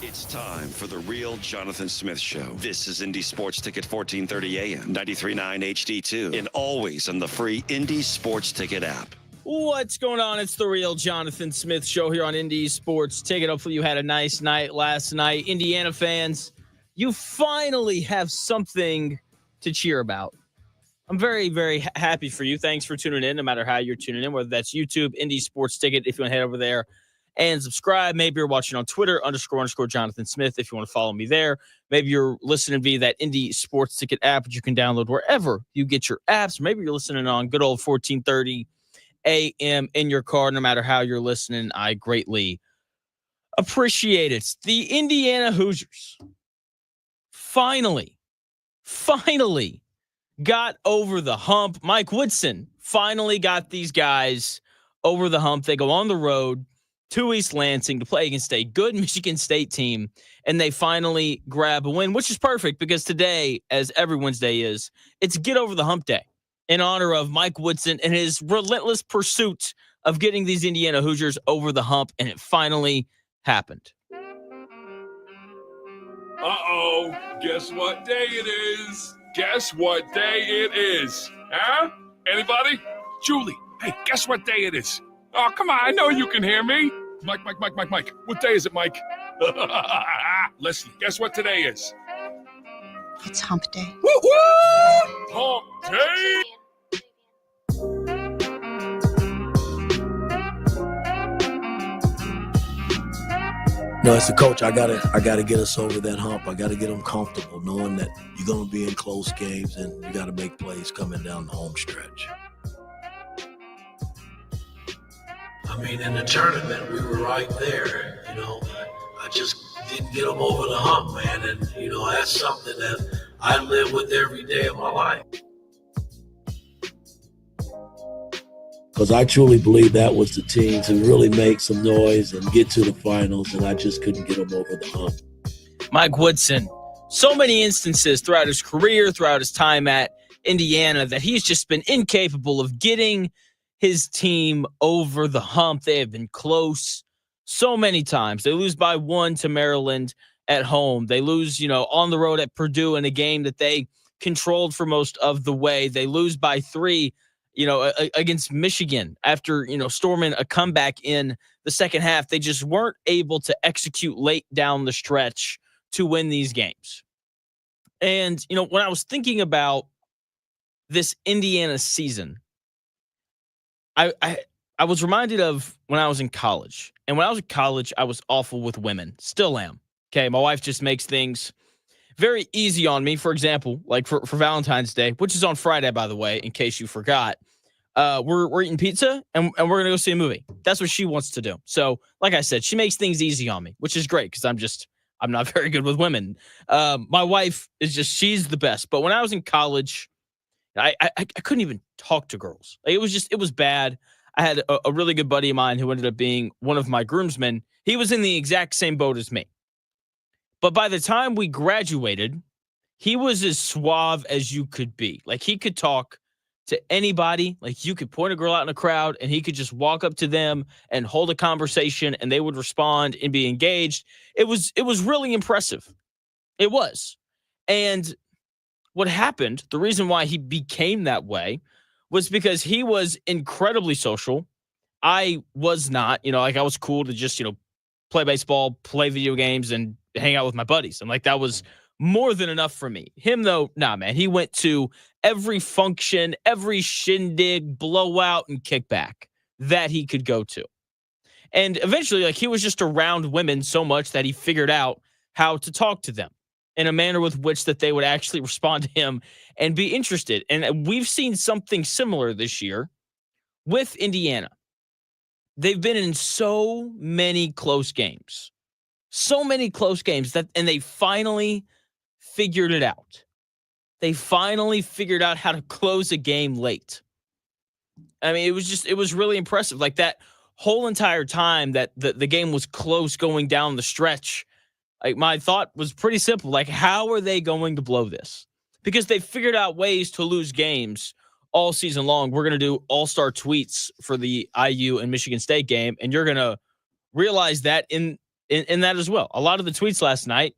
It's time for the real Jonathan Smith Show. This is Indy Sports Ticket 1430 AM, 93.9 HD2, and always on the free Indy Sports Ticket app. What's going on? It's the real Jonathan Smith Show here on Indy Sports Ticket. Hopefully you had a nice night last night. Indiana fans, you finally have something to cheer about. I'm very, very happy for you. Thanks for tuning in, no matter how you're tuning in, whether that's YouTube, Indy Sports Ticket, if you want to head over there and subscribe. Maybe you're watching on Twitter, _ Jonathan Smith, if you want to follow me there. Maybe you're listening via that Indy Sports Ticket app, which you can download wherever you get your apps. Or maybe you're listening on good old 1430 AM in your car. No matter how you're listening, I greatly appreciate it. The Indiana Hoosiers finally got over the hump. Mike Woodson finally got these guys over the hump. They go on the road to East Lansing to play against a good Michigan State team, and they finally grab a win, which is perfect because today, as every Wednesday is, it's Get Over the Hump Day in honor of Mike Woodson and his relentless pursuit of getting these Indiana Hoosiers over the hump, and it finally happened. Uh-oh, guess what day it is? Guess what day it is? Huh? Anybody? Julie, hey, guess what day it is? Oh, come on, I know you can hear me. Mike. What day is it, Mike? Leslie, guess what today is? It's hump day. Woo-hoo! Hump day! No, as a coach, I gotta get us over that hump. I gotta get them comfortable, knowing that you're gonna be in close games and you gotta make plays coming down the home stretch. I mean, in the tournament, we were right there. I just didn't get them over the hump, man. And that's something that I live with every day of my life. Because I truly believe that was the team to really make some noise and get to the finals, and I just couldn't get them over the hump. Mike Woodson, so many instances throughout his career, throughout his time at Indiana, that he's just been incapable of getting his team over the hump. They have been close so many times. They lose by 1 to Maryland at home. They lose, on the road at Purdue in a game that they controlled for most of the way. They lose by 3 against Michigan after, storming a comeback in the second half. They just weren't able to execute late down the stretch to win these games. And, when I was thinking about this Indiana season, I was reminded of when I was in college. And when I was in college, I was awful with women. Still am. Okay, my wife just makes things very easy on me. For example, like for Valentine's Day, which is on Friday, by the way, in case you forgot, we're eating pizza and we're going to go see a movie. That's what she wants to do. So, like I said, she makes things easy on me, which is great because I'm not very good with women. My wife is she's the best. But when I was in college, I couldn't even talk to girls. Like, it was bad. I had a really good buddy of mine who ended up being one of my groomsmen. He was in the exact same boat as me. But by the time we graduated, he was as suave as you could be. Like, he could talk to anybody. Like, you could point a girl out in a crowd and he could just walk up to them and hold a conversation and they would respond and be engaged. It was really impressive. It was. And what happened, the reason why he became that way was because he was incredibly social. I was not, I was cool to just, play baseball, play video games, and hang out with my buddies. And that was more than enough for me. Him, though, nah, man. He went to every function, every shindig, blowout, and kickback that he could go to. And eventually, he was just around women so much that he figured out how to talk to them in a manner with which that they would actually respond to him and be interested. And we've seen something similar this year with Indiana. They've been in so many close games and they finally figured it out. They finally figured out how to close a game late. I mean, it was really impressive. Like, that whole entire time that the game was close going down the stretch, like, my thought was pretty simple. Like, how are they going to blow this? Because they figured out ways to lose games all season long. We're going to do all-star tweets for the IU and Michigan State game, and you're going to realize that in in that as well. A lot of the tweets last night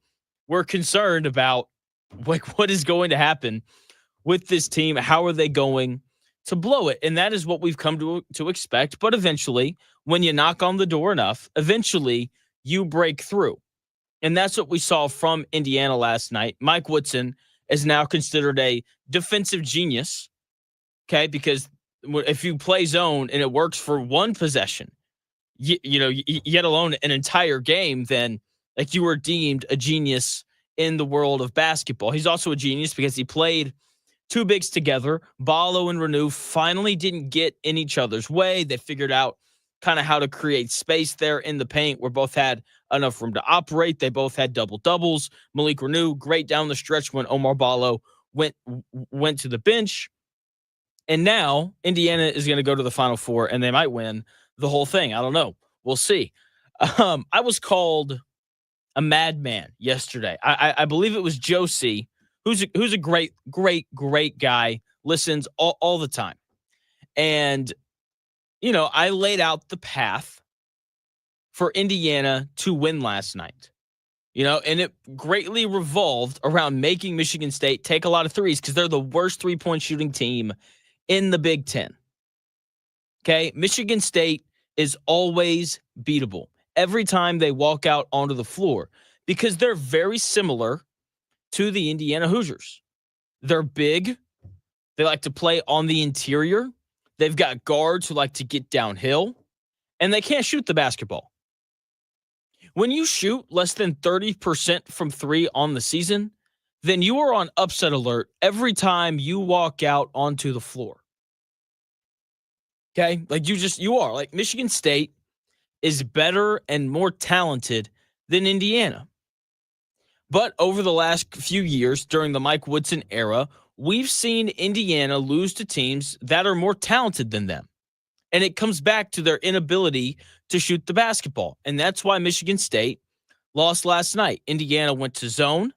were concerned about like what is going to happen with this team. How are they going to blow it? And that is what we've come to expect. But eventually, when you knock on the door enough, eventually you break through. And that's what we saw from Indiana last night. Mike Woodson is now considered a defensive genius, okay? Because if you play zone and it works for one possession, yet alone an entire game, then like you were deemed a genius in the world of basketball. He's also a genius because he played two bigs together. Ballo and Renew finally didn't get in each other's way. They figured out kind of how to create space there in the paint where both had enough room to operate. They both had double-doubles. Malik Renew, great down the stretch when Omar Ballo went to the bench. And now Indiana is going to go to the Final Four, and they might win the whole thing. I don't know. We'll see. I was called a madman yesterday. I believe it was Josie, who's a great guy, listens all the time. And, I laid out the path for Indiana to win last night. And it greatly revolved around making Michigan State take a lot of threes because they're the worst three-point shooting team in the Big Ten. Okay? Michigan State is always beatable every time they walk out onto the floor because they're very similar to the Indiana Hoosiers. They're big. They like to play on the interior. They've got guards who like to get downhill, and they can't shoot the basketball. When you shoot less than 30% from three on the season, then you are on upset alert every time you walk out onto the floor. Okay? Like you are. Like Michigan State is better and more talented than Indiana. But over the last few years during the Mike Woodson era, we've seen Indiana lose to teams that are more talented than them. And it comes back to their inability to shoot the basketball. And that's why Michigan State lost last night. Indiana went to zone,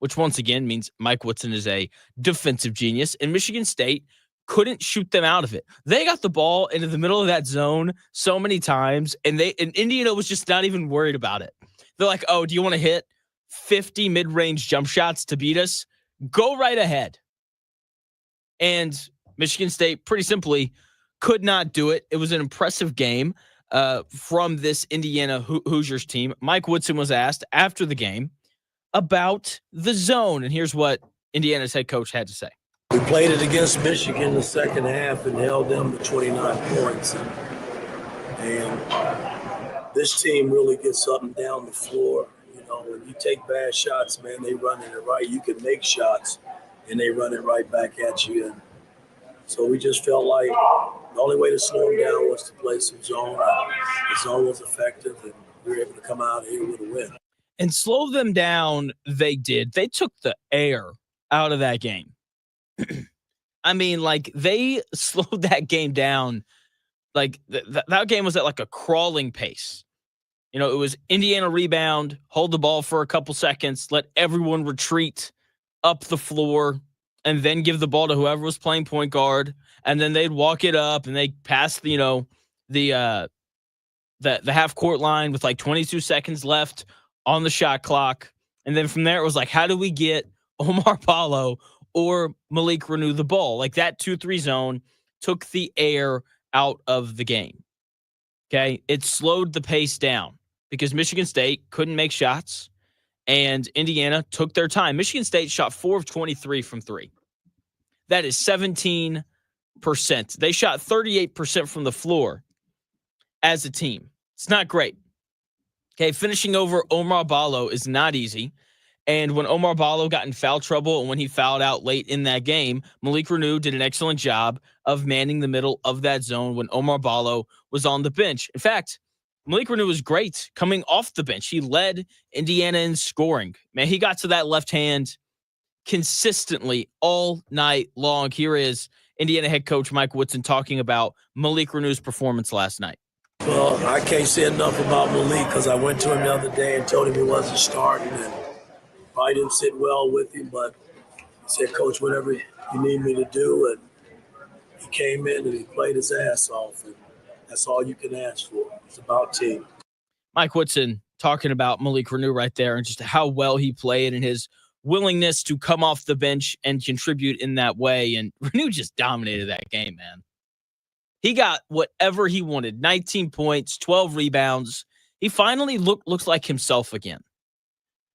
which once again means Mike Woodson is a defensive genius. And Michigan State couldn't shoot them out of it. They got the ball into the middle of that zone so many times, and Indiana was just not even worried about it. They're like, oh, do you want to hit 50 mid-range jump shots to beat us? Go right ahead. And Michigan State, pretty simply, could not do it. It was an impressive game from this Indiana Hoosiers team. Mike Woodson was asked after the game about the zone, and here's what Indiana's head coach had to say. We played it against Michigan in the second half and held them to 29 points. And this team really gets up and down the floor. When you take bad shots, man, they run it right. You can make shots, and they run it right back at you. And so we just felt like the only way to slow them down was to play some zone. The zone was effective, and we were able to come out here with a win. And slow them down, they did. They took the air out of that game. I mean, like, they slowed that game down. Like, that game was at, like, a crawling pace. It was Indiana rebound, hold the ball for a couple seconds, let everyone retreat up the floor, and then give the ball to whoever was playing point guard, and then they'd walk it up, and they'd pass, the half court line with, like, 22 seconds left on the shot clock. And then from there, it was like, how do we get Omar Ballo or Malik Renew the ball? Like, that 2-3 zone took the air out of the game. Okay? It slowed the pace down because Michigan State couldn't make shots and Indiana took their time. Michigan State shot 4 of 23 from three. That is 17%. They shot 38% from the floor as a team. It's not great. Okay, finishing over Omar Ballo is not easy. And when Omar Ballo got in foul trouble and when he fouled out late in that game, Malik Renew did an excellent job of manning the middle of that zone when Omar Ballo was on the bench. In fact, Malik Renew was great coming off the bench. He led Indiana in scoring. Man, he got to that left hand consistently all night long. Here is Indiana head coach Mike Woodson talking about Malik Renew's performance last night. Well, I can't say enough about Malik because I went to him the other day and told him he wasn't starting and probably didn't sit well with him, but he said, Coach, whatever you need me to do. And he came in and he played his ass off. And that's all you can ask for. It's about team. Mike Woodson talking about Malik Reneau right there and just how well he played and his willingness to come off the bench and contribute in that way. And Reneau just dominated that game, man. He got whatever he wanted, 19 points, 12 rebounds. He finally looks like himself again.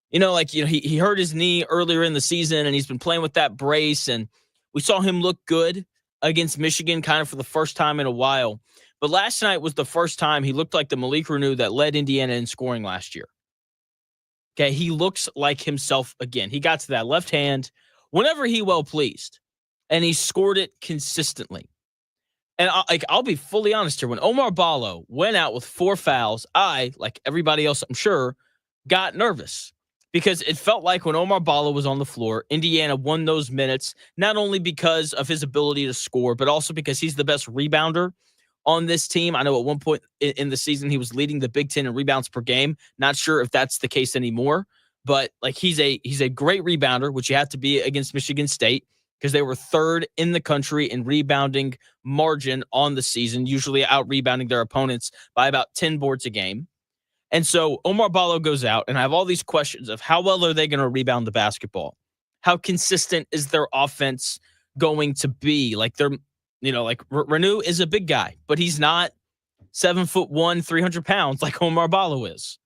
He hurt his knee earlier in the season, and he's been playing with that brace, and we saw him look good against Michigan kind of for the first time in a while. But last night was the first time he looked like the Malik Reneau that led Indiana in scoring last year. Okay, he looks like himself again. He got to that left hand whenever he well pleased, and he scored it consistently. And I'll be fully honest here. When Omar Ballo went out with 4 fouls, I, like everybody else, I'm sure, got nervous because it felt like when Omar Ballo was on the floor, Indiana won those minutes, not only because of his ability to score, but also because he's the best rebounder on this team. I know at one point in the season, he was leading the Big Ten in rebounds per game. Not sure if that's the case anymore, but like he's a great rebounder, which you have to be against Michigan State, because they were 3rd in the country in rebounding margin on the season, usually out-rebounding their opponents by about 10 boards a game. And so Omar Ballo goes out, and I have all these questions of how well are they going to rebound the basketball? How consistent is their offense going to be? Like Reneau is a big guy, but he's not 7'1", 300 pounds like Omar Ballo is.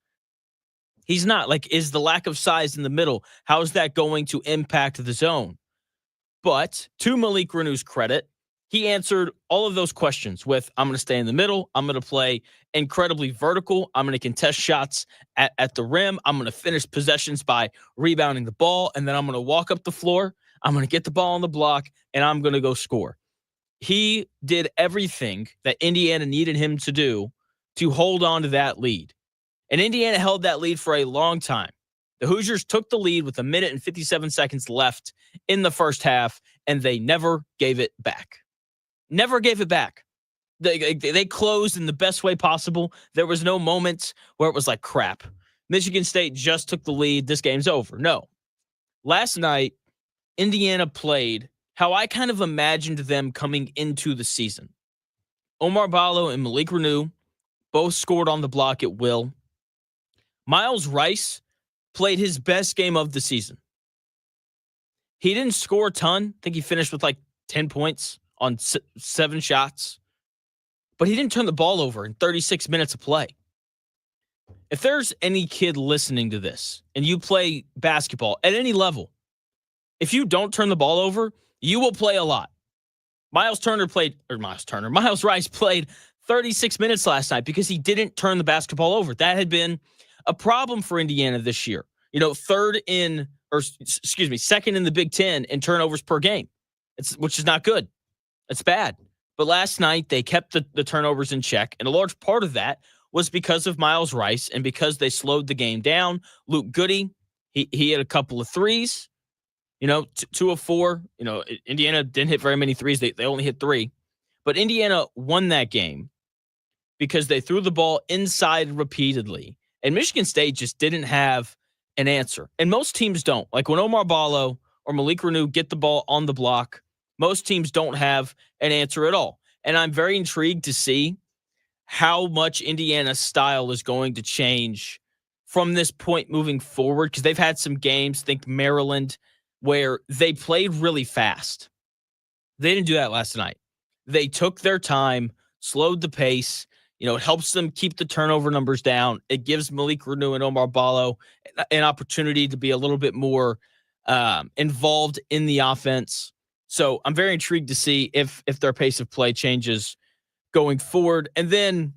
He's not. Like, is the lack of size in the middle, how is that going to impact the zone? But to Malik Reneau's credit, he answered all of those questions with, I'm going to stay in the middle. I'm going to play incredibly vertical. I'm going to contest shots at the rim. I'm going to finish possessions by rebounding the ball. And then I'm going to walk up the floor. I'm going to get the ball on the block, and I'm going to go score. He did everything that Indiana needed him to do to hold on to that lead. And Indiana held that lead for a long time. The Hoosiers took the lead with 1 minute and 57 seconds left in the first half, and they never gave it back. Never gave it back. They closed in the best way possible. There was no moment where it was like, crap, Michigan State just took the lead, this game's over. No. Last night, Indiana played how I kind of imagined them coming into the season. Omar Ballo and Malik Reneau both scored on the block at will. Myles Rice played his best game of the season. He didn't score a ton. I think he finished with like 10 points on 7 shots. But he didn't turn the ball over in 36 minutes of play. If there's any kid listening to this and you play basketball at any level, if you don't turn the ball over, you will play a lot. Myles Rice played 36 minutes last night because he didn't turn the basketball over. That had been a problem for Indiana this year. Second in the Big Ten in turnovers per game, which is not good. It's bad. But last night, they kept the turnovers in check, and a large part of that was because of Myles Rice and because they slowed the game down. Luke Goody, he had a couple of threes, 2 of 4. Indiana didn't hit very many threes. They only hit 3. But Indiana won that game because they threw the ball inside repeatedly. And Michigan State just didn't have an answer. And most teams don't. Like when Omar Ballo or Malik Reneau get the ball on the block, most teams don't have an answer at all. And I'm very intrigued to see how much Indiana's style is going to change from this point moving forward, because they've had some games, think Maryland, where they played really fast. They didn't do that last night. They took their time, slowed the pace. It helps them keep the turnover numbers down. It gives Malik Reneau and Omar Ballo an opportunity to be a little bit more involved in the offense. So I'm very intrigued to see if their pace of play changes going forward. And then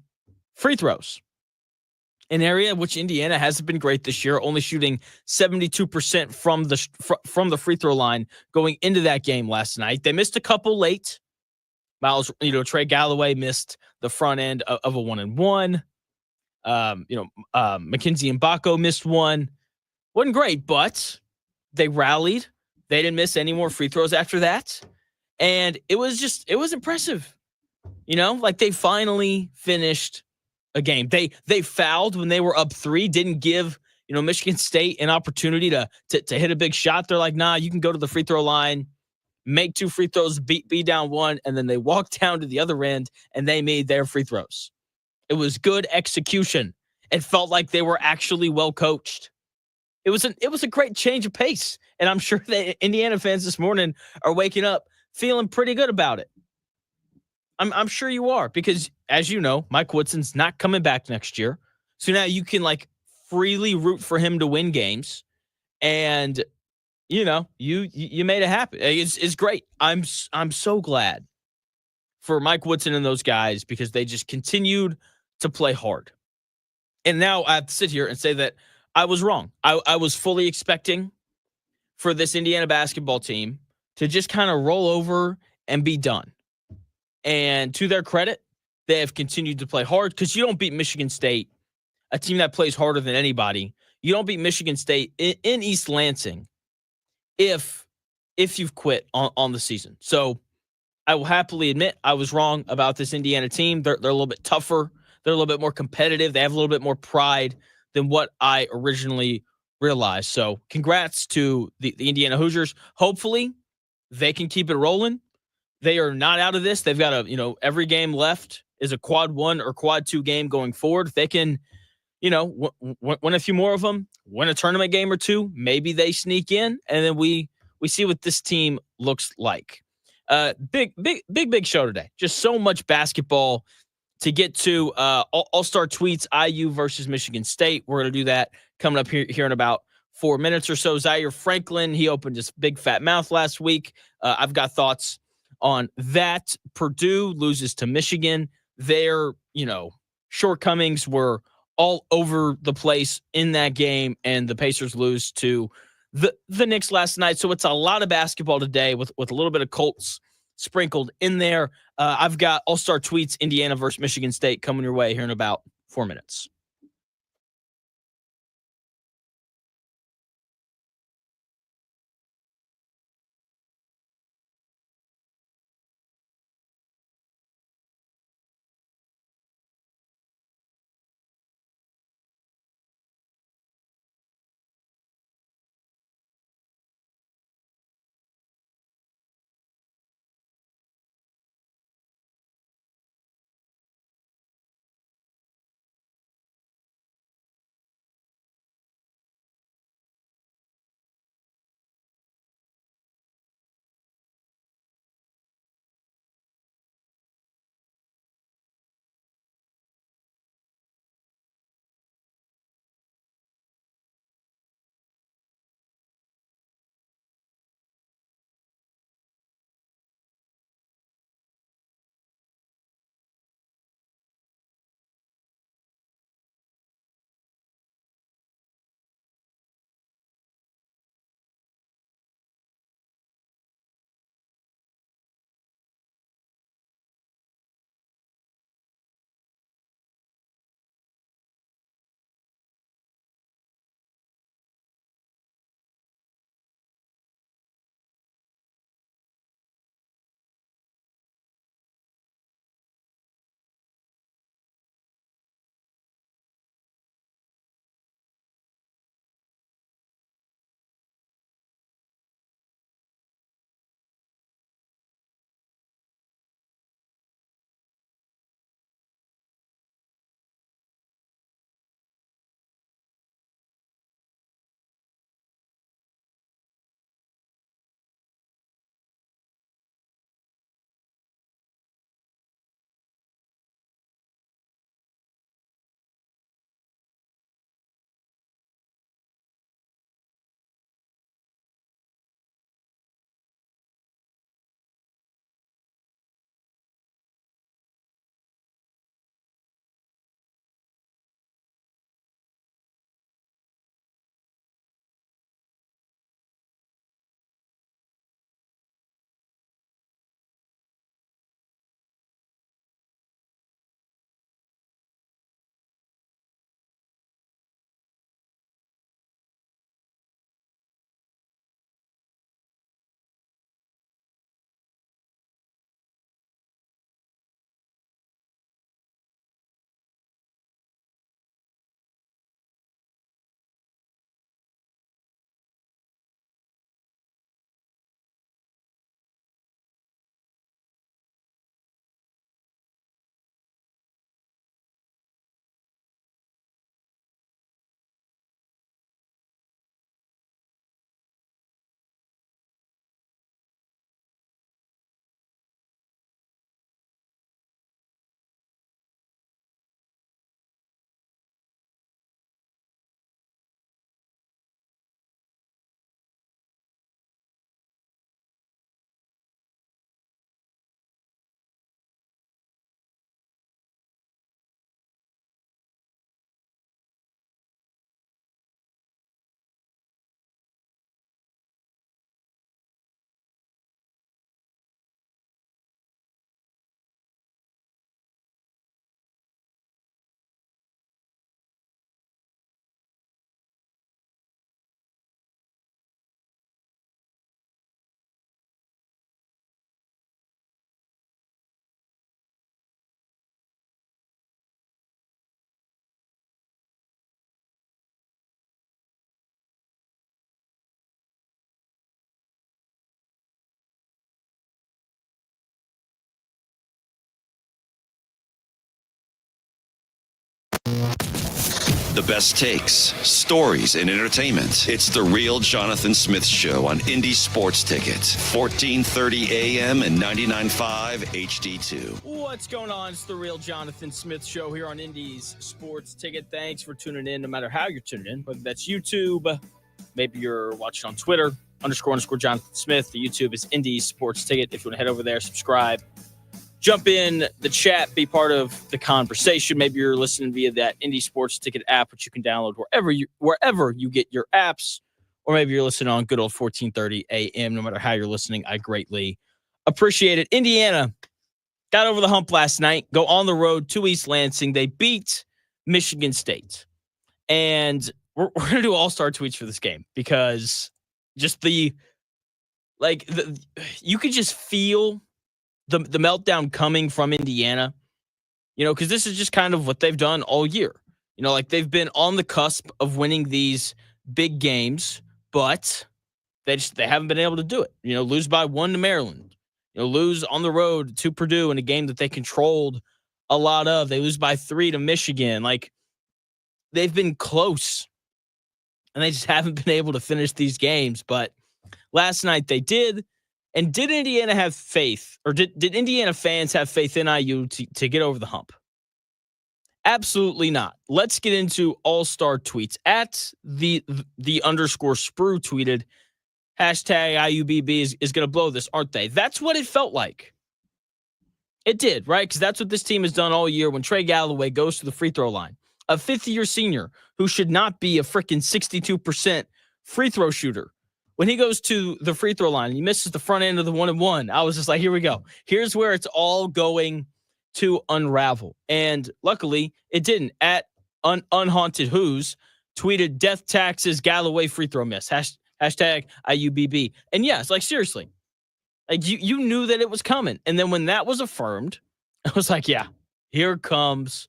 free throws, an area which Indiana hasn't been great this year, only shooting 72% from the free throw line going into that game last night. They missed a couple late. Trey Galloway missed the front end of a 1-and-1. Mackenzie Mbako missed one. Wasn't great, but they rallied. They didn't miss any more free throws after that. And it was impressive. They finally finished a game. They fouled when they were up 3, didn't give, Michigan State an opportunity to hit a big shot. They're like, nah, you can go to the free throw line, make 2 free throws, be down 1, and then they walked down to the other end and they made their free throws. It was good execution. and felt like they were actually well coached. It was a great change of pace, and I'm sure that Indiana fans this morning are waking up feeling pretty good about it. I'm sure you are, because as you know, Mike Woodson's not coming back next year. So now you can like freely root for him to win games, and you made it happen. It's great. I'm so glad for Mike Woodson and those guys, because they just continued to play hard. And now I have to sit here and say that I was wrong. I was fully expecting for this Indiana basketball team to just kind of roll over and be done. And to their credit, they have continued to play hard, because you don't beat Michigan State, a team that plays harder than anybody. You don't beat Michigan State in East Lansing if you've quit on the season. So I will happily admit I was wrong about this Indiana team. They're a little bit tougher. They're a little bit more competitive. They have a little bit more pride than what I originally realized. So congrats to the Indiana Hoosiers. Hopefully they can keep it rolling. They are not out of this. They've got every game left is a quad 1 or quad 2 game going forward. If they can, win a few more of them, win a tournament game or two, maybe they sneak in, and then we see what this team looks like. Big show today. Just so much basketball to get to. All-star tweets, IU versus Michigan State. We're going to do that coming up here in about 4 minutes or so. Zaire Franklin, he opened his big fat mouth last week. I've got thoughts on that. Purdue loses to Michigan. Their, shortcomings were all over the place in that game, and the Pacers lose to the Knicks last night. So it's a lot of basketball today with a little bit of Colts sprinkled in there. I've got all-star tweets, Indiana versus Michigan State, coming your way here in about 4 minutes. The best takes, stories, and entertainment. It's The Real Jonathan Smith Show on Indy Sports Ticket, 1430 AM and 99.5 HD2. What's going on? It's The Real Jonathan Smith Show here on Indy's Sports Ticket. Thanks for tuning in, no matter how you're tuning in, whether that's YouTube, maybe you're watching on Twitter, __ Jonathan Smith. The YouTube is Indy Sports Ticket. If you want to head over there, subscribe. Jump in the chat, be part of the conversation. Maybe you're listening via that Indy Sports Ticket app, which you can download wherever you get your apps, or maybe you're listening on good old 1430 AM. No matter how you're listening, I greatly appreciate it. Indiana got over the hump last night, go on the road to East Lansing. They beat Michigan State. And we're going to do all-star tweets for this game because just you could just feel the meltdown coming from Indiana, because this is just kind of what they've done all year. They've been on the cusp of winning these big games, but they haven't been able to do it. Lose by 1 to Maryland, lose on the road to Purdue in a game that they controlled a lot of. They lose by 3 to Michigan. They've been close, and they just haven't been able to finish these games. But last night they did. And did Indiana have faith, or did Indiana fans have faith in IU to get over the hump? Absolutely not. Let's get into all-star tweets. At the _Sprue tweeted, #IUBB is going to blow this, aren't they? That's what it felt like. It did, right? Because that's what this team has done all year when Trey Galloway goes to the free throw line. A fifth-year senior who should not be a freaking 62% free throw shooter. When he goes to the free throw line, he misses the front end of the 1-and-1. I was just like, here we go. Here's where it's all going to unravel. And luckily, it didn't. At Unhaunted Who's tweeted, death taxes Galloway free throw miss. #IUBB. And yes, seriously. You knew that it was coming. And then when that was affirmed, I was like, yeah, here comes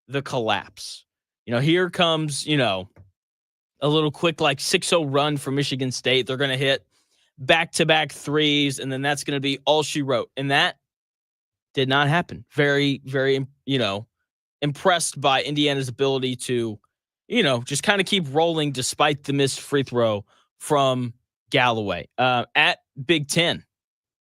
the collapse. Here comes, a little quick 6-0 run for Michigan State. They're going to hit back-to-back threes, and then that's going to be all she wrote. And that did not happen. Very, very, impressed by Indiana's ability to, just kind of keep rolling despite the missed free throw from Galloway. At Big Ten,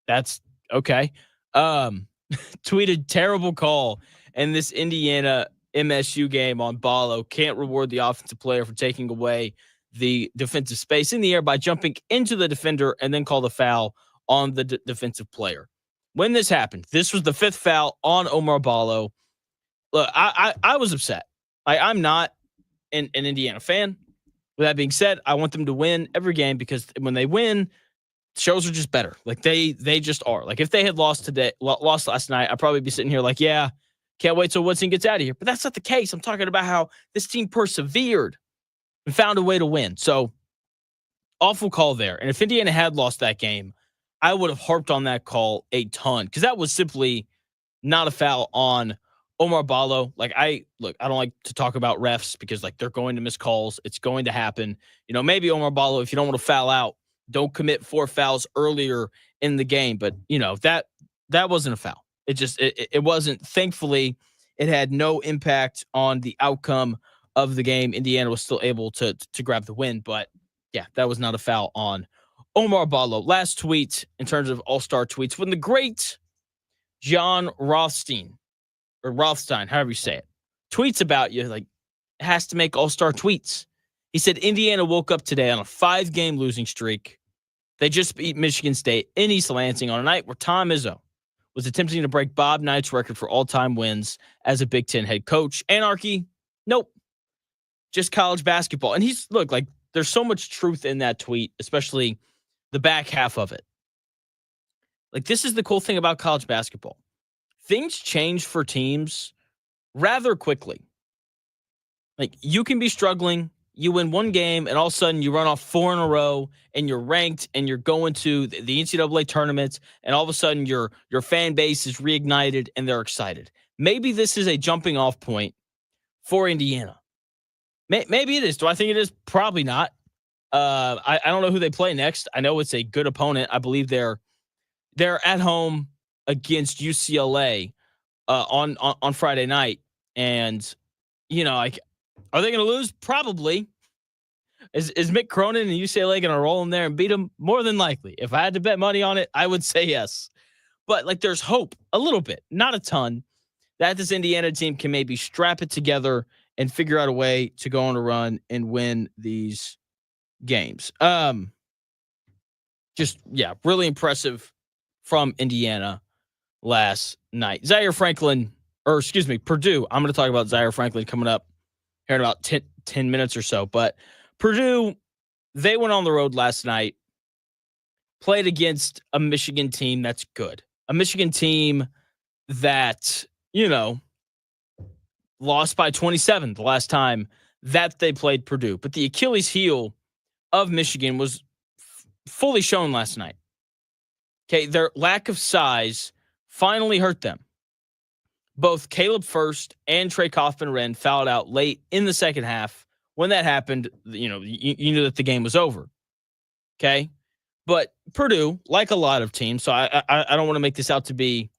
that's okay. Tweeted terrible call, and this Indiana MSU game on Ballo can't reward the offensive player for taking away the defensive space in the air by jumping into the defender and then call the foul on the defensive player. When this happened, this was the 5th foul on Omar Ballo. Look, I was upset. I'm not an Indiana fan. With that being said, I want them to win every game because when they win, shows are just better. They just are. If they had lost last night, I'd probably be sitting here yeah, can't wait till Woodson gets out of here. But that's not the case. I'm talking about how this team persevered and found a way to win. So, awful call there. And if Indiana had lost that game, I would have harped on that call a ton because that was simply not a foul on Omar Ballo. I don't like to talk about refs because they're going to miss calls. It's going to happen. Maybe Omar Ballo, if you don't want to foul out, don't commit 4 fouls earlier in the game. But, that wasn't a foul. It wasn't. Thankfully, it had no impact on the outcome of the game. Indiana was still able to grab the win. But, yeah, that was not a foul on Omar Ballo. Last tweet in terms of all-star tweets. When the great John Rothstein, however you say it, tweets about you, has to make all-star tweets. He said, Indiana woke up today on a 5-game losing streak. They just beat Michigan State in East Lansing on a night where Tom Izzo was attempting to break Bob Knight's record for all-time wins as a Big Ten head coach. Anarchy? Nope. Just college basketball. And there's so much truth in that tweet, especially the back half of it. This is the cool thing about college basketball. Things change for teams rather quickly. You can be struggling, you win one game, and all of a sudden you run off 4 in a row, and you're ranked, and you're going to the NCAA tournaments, and all of a sudden your fan base is reignited, and they're excited. Maybe this is a jumping off point for Indiana. Maybe it is. Do I think it is? Probably not. I don't know who they play next. I know it's a good opponent. I believe they're at home against UCLA on Friday night, and Are they going to lose? Probably. Is Mick Cronin and UCLA going to roll in there and beat them? More than likely. If I had to bet money on it, I would say yes. But like, there's hope a little bit, not a ton, that this Indiana team can maybe strap it together and figure out a way to go on a run and win these games. Really impressive from Indiana last night. Purdue. I'm going to talk about Zaire Franklin coming up here in about 10 minutes or so. But Purdue, they went on the road last night, played against a Michigan team that's good. A Michigan team that, lost by 27 the last time that they played Purdue. But the Achilles heel of Michigan was fully shown last night. Okay, their lack of size finally hurt them. Both Caleb First and Trey Kaufman-Renn fouled out late in the second half. When that happened, you knew that the game was over. Okay? But Purdue, like a lot of teams, so I don't want to make this out to be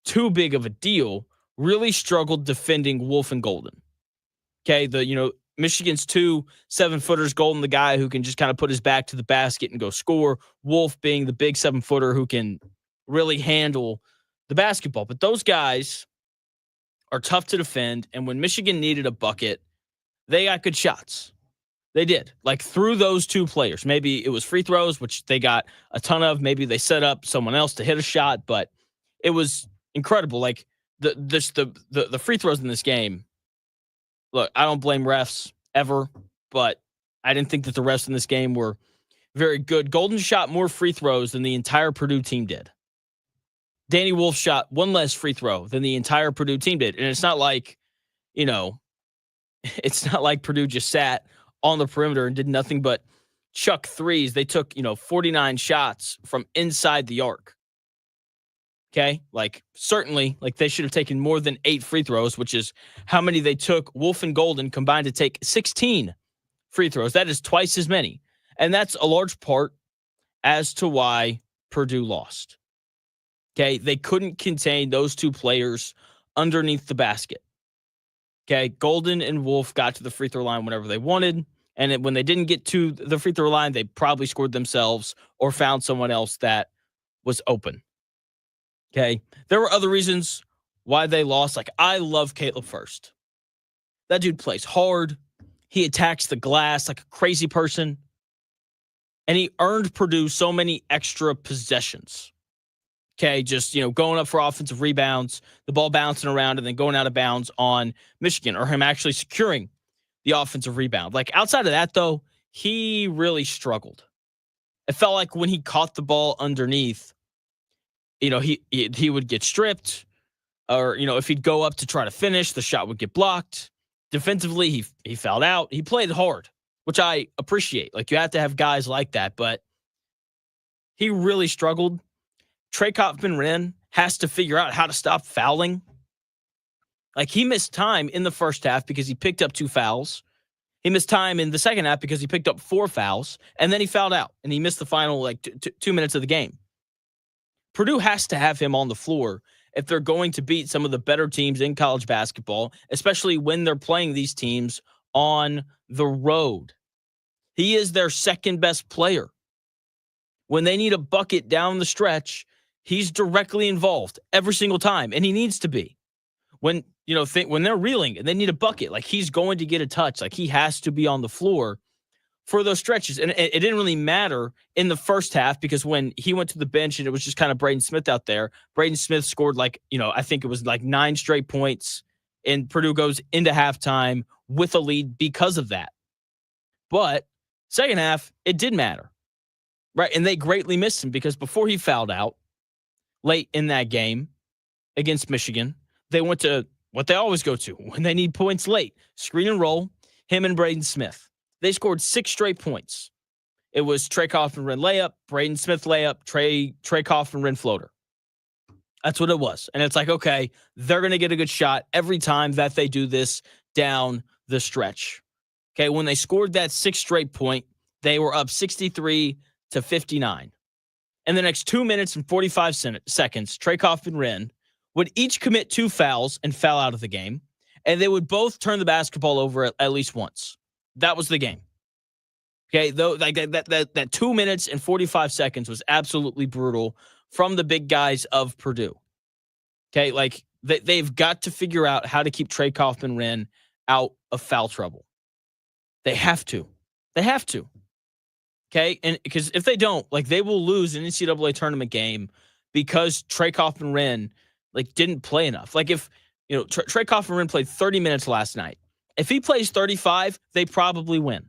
too big of a deal, really struggled defending Wolf and Golden. Okay? Michigan's 2 7-footers, Golden, the guy who can just kind of put his back to the basket and go score. Wolf being the big 7-footer who can really handle the basketball. But those guys are tough to defend. And when Michigan needed a bucket, they got good shots. They did. Like through those 2 players. Maybe it was free throws, which they got a ton of. Maybe they set up someone else to hit a shot, but it was incredible. Like the free throws in this game. Look, I don't blame refs ever, but I didn't think that the refs in this game were very good. Golden shot more free throws than the entire Purdue team did. Danny Wolf shot 1 less free throw than the entire Purdue team did. And it's not like, it's not like Purdue just sat on the perimeter and did nothing but chuck threes. They took, 49 shots from inside the arc. Okay? Like, certainly, like they should have taken more than 8 free throws, which is how many they took. Wolf and Golden combined to take 16 free throws. That is twice as many. And that's a large part as to why Purdue lost. Okay? They couldn't contain those 2 players underneath the basket. Okay? Golden and Wolf got to the free throw line whenever they wanted. And when they didn't get to the free throw line, they probably scored themselves or found someone else that was open. Okay. There were other reasons why they lost. Like, I love Caleb First. That dude plays hard. He attacks the glass like a crazy person. And he earned Purdue so many extra possessions. Okay. Just, going up for offensive rebounds, the ball bouncing around and then going out of bounds on Michigan, or him actually securing the offensive rebound. Like, outside of that, though, he really struggled. It felt like when he caught the ball underneath, he would get stripped, or, if he'd go up to try to finish, the shot would get blocked. Defensively, he fouled out. He played hard, which I appreciate. Like, you have to have guys like that, but he really struggled. Trey Kaufman-Renn has to figure out how to stop fouling. Like, he missed time in the first half because he picked up 2 fouls. He missed time in the second half because he picked up 4 fouls, and then he fouled out, and he missed the final, 2 minutes of the game. Purdue has to have him on the floor if they're going to beat some of the better teams in college basketball, especially when they're playing these teams on the road. He is their second best player. When they need a bucket down the stretch, he's directly involved every single time, and he needs to be. When when they're reeling and they need a bucket, like, he's going to get a touch. Like, he has to be on the floor for those stretches. And it didn't really matter in the first half because when he went to the bench and it was just kind of Braden Smith out there, Braden Smith scored I think it was 9 straight points, and Purdue goes into halftime with a lead because of that. But second half, it did matter. Right? And they greatly missed him because before he fouled out late in that game against Michigan, they went to what they always go to when they need points late: screen and roll, him and Braden Smith. They scored 6 straight points. It was Trey Kaufman-Renn layup, Braden Smith layup, Trey Kaufman-Renn floater. That's what it was. And it's like, okay, they're going to get a good shot every time that they do this down the stretch. Okay, when they scored that 6th straight point, they were up 63-59. In the next 2 minutes and 45 seconds, Trey Kaufman-Renn would each commit 2 fouls and foul out of the game. and they would both turn the basketball over at least once. That was the game. Okay, though, like that 2 minutes and 45 seconds was absolutely brutal from the big guys of Purdue. Okay, like they've got to figure out how to keep Trey Kaufman-Renn out of foul trouble. They have to. They have to. Okay, and because if they don't, like, they will lose an NCAA tournament game because Trey Kaufman-Renn didn't play enough. Like, if Trey Kaufman-Renn played 30 minutes last night, if he plays 35, they probably win.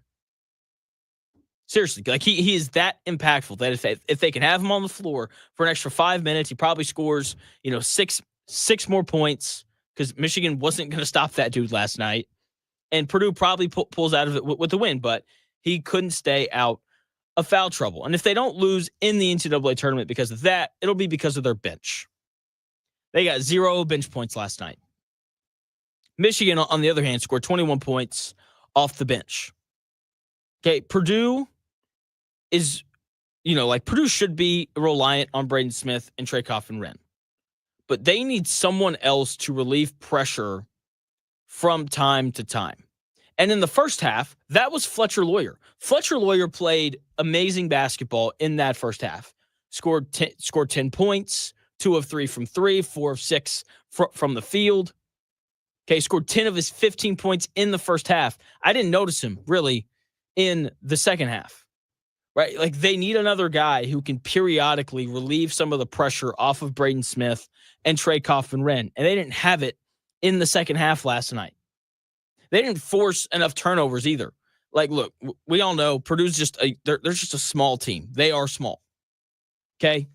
Seriously, like he is that impactful that if they can have him on the floor for an extra 5 minutes, he probably scores six more points because Michigan wasn't going to stop that dude last night, and Purdue probably pulls out of it with the win, but he couldn't stay out of foul trouble. And if they don't lose in the NCAA tournament because of that, it'll be because of their bench. They got 0 bench points last night. Michigan, on the other hand, scored 21 points off the bench. Okay, Purdue is, Purdue should be reliant on Braden Smith and Trey Kaufman-Renn. But they need someone else to relieve pressure from time to time. And in the first half, that was Fletcher Lawyer. Fletcher Lawyer played amazing basketball in that first half. Scored 10 points, 2 of 3 from 3, 4 of 6 from the field. Okay, scored 10 of his 15 points in the first half. I didn't notice him, really, in the second half. Right? Like, they need another guy who can periodically relieve some of the pressure off of Braden Smith and Trey Kaufman-Renn. And they didn't have it in the second half last night. They didn't force enough turnovers either. Like, look, we all know Purdue's they're just a small team. They are small. Okay?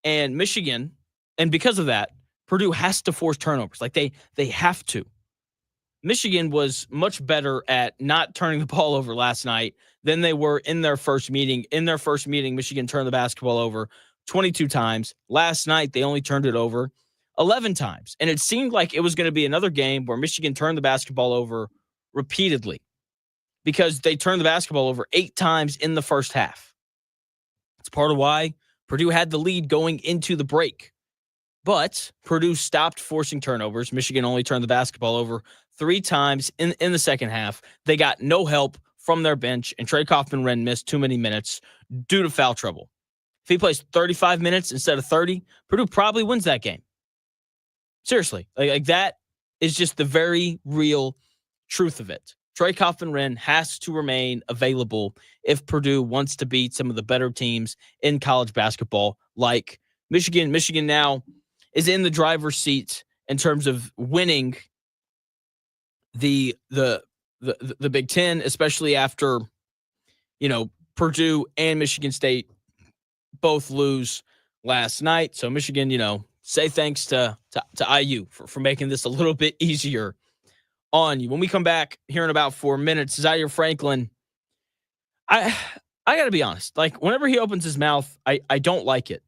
And Michigan, and because of that, Purdue has to force turnovers. Like, they have to. Michigan was much better at not turning the ball over last night than they were in their first meeting. In their first meeting, Michigan turned the basketball over 22 times. Last night, they only turned it over 11 times. And it seemed like it was going to be another game where Michigan turned the basketball over repeatedly because they turned the basketball over 8 times in the first half. It's part of why Purdue had the lead going into the break. But Purdue stopped forcing turnovers. Michigan only turned the basketball over 3 times in the second half. They got no help from their bench, and Trey Kaufman-Renn missed too many minutes due to foul trouble. If he plays 35 minutes instead of 30, Purdue probably wins that game. Seriously, like that is just the very real truth of it. Trey Kaufman-Renn has to remain available if Purdue wants to beat some of the better teams in college basketball, like Michigan. Michigan now is in the driver's seat in terms of winning the Big Ten, especially after Purdue and Michigan State both lose last night. So Michigan, say thanks to IU for making this a little bit easier on you. When we come back here in about 4 minutes, Zaire Franklin, I got to be honest. Like, whenever he opens his mouth, I don't like it.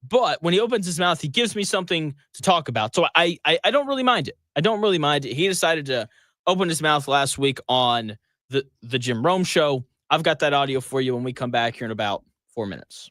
But when he opens his mouth, he gives me something to talk about. So I don't really mind it. I don't really mind it. He decided to open his mouth last week on the Jim Rome show. I've got that audio for you when we come back here in about 4 minutes.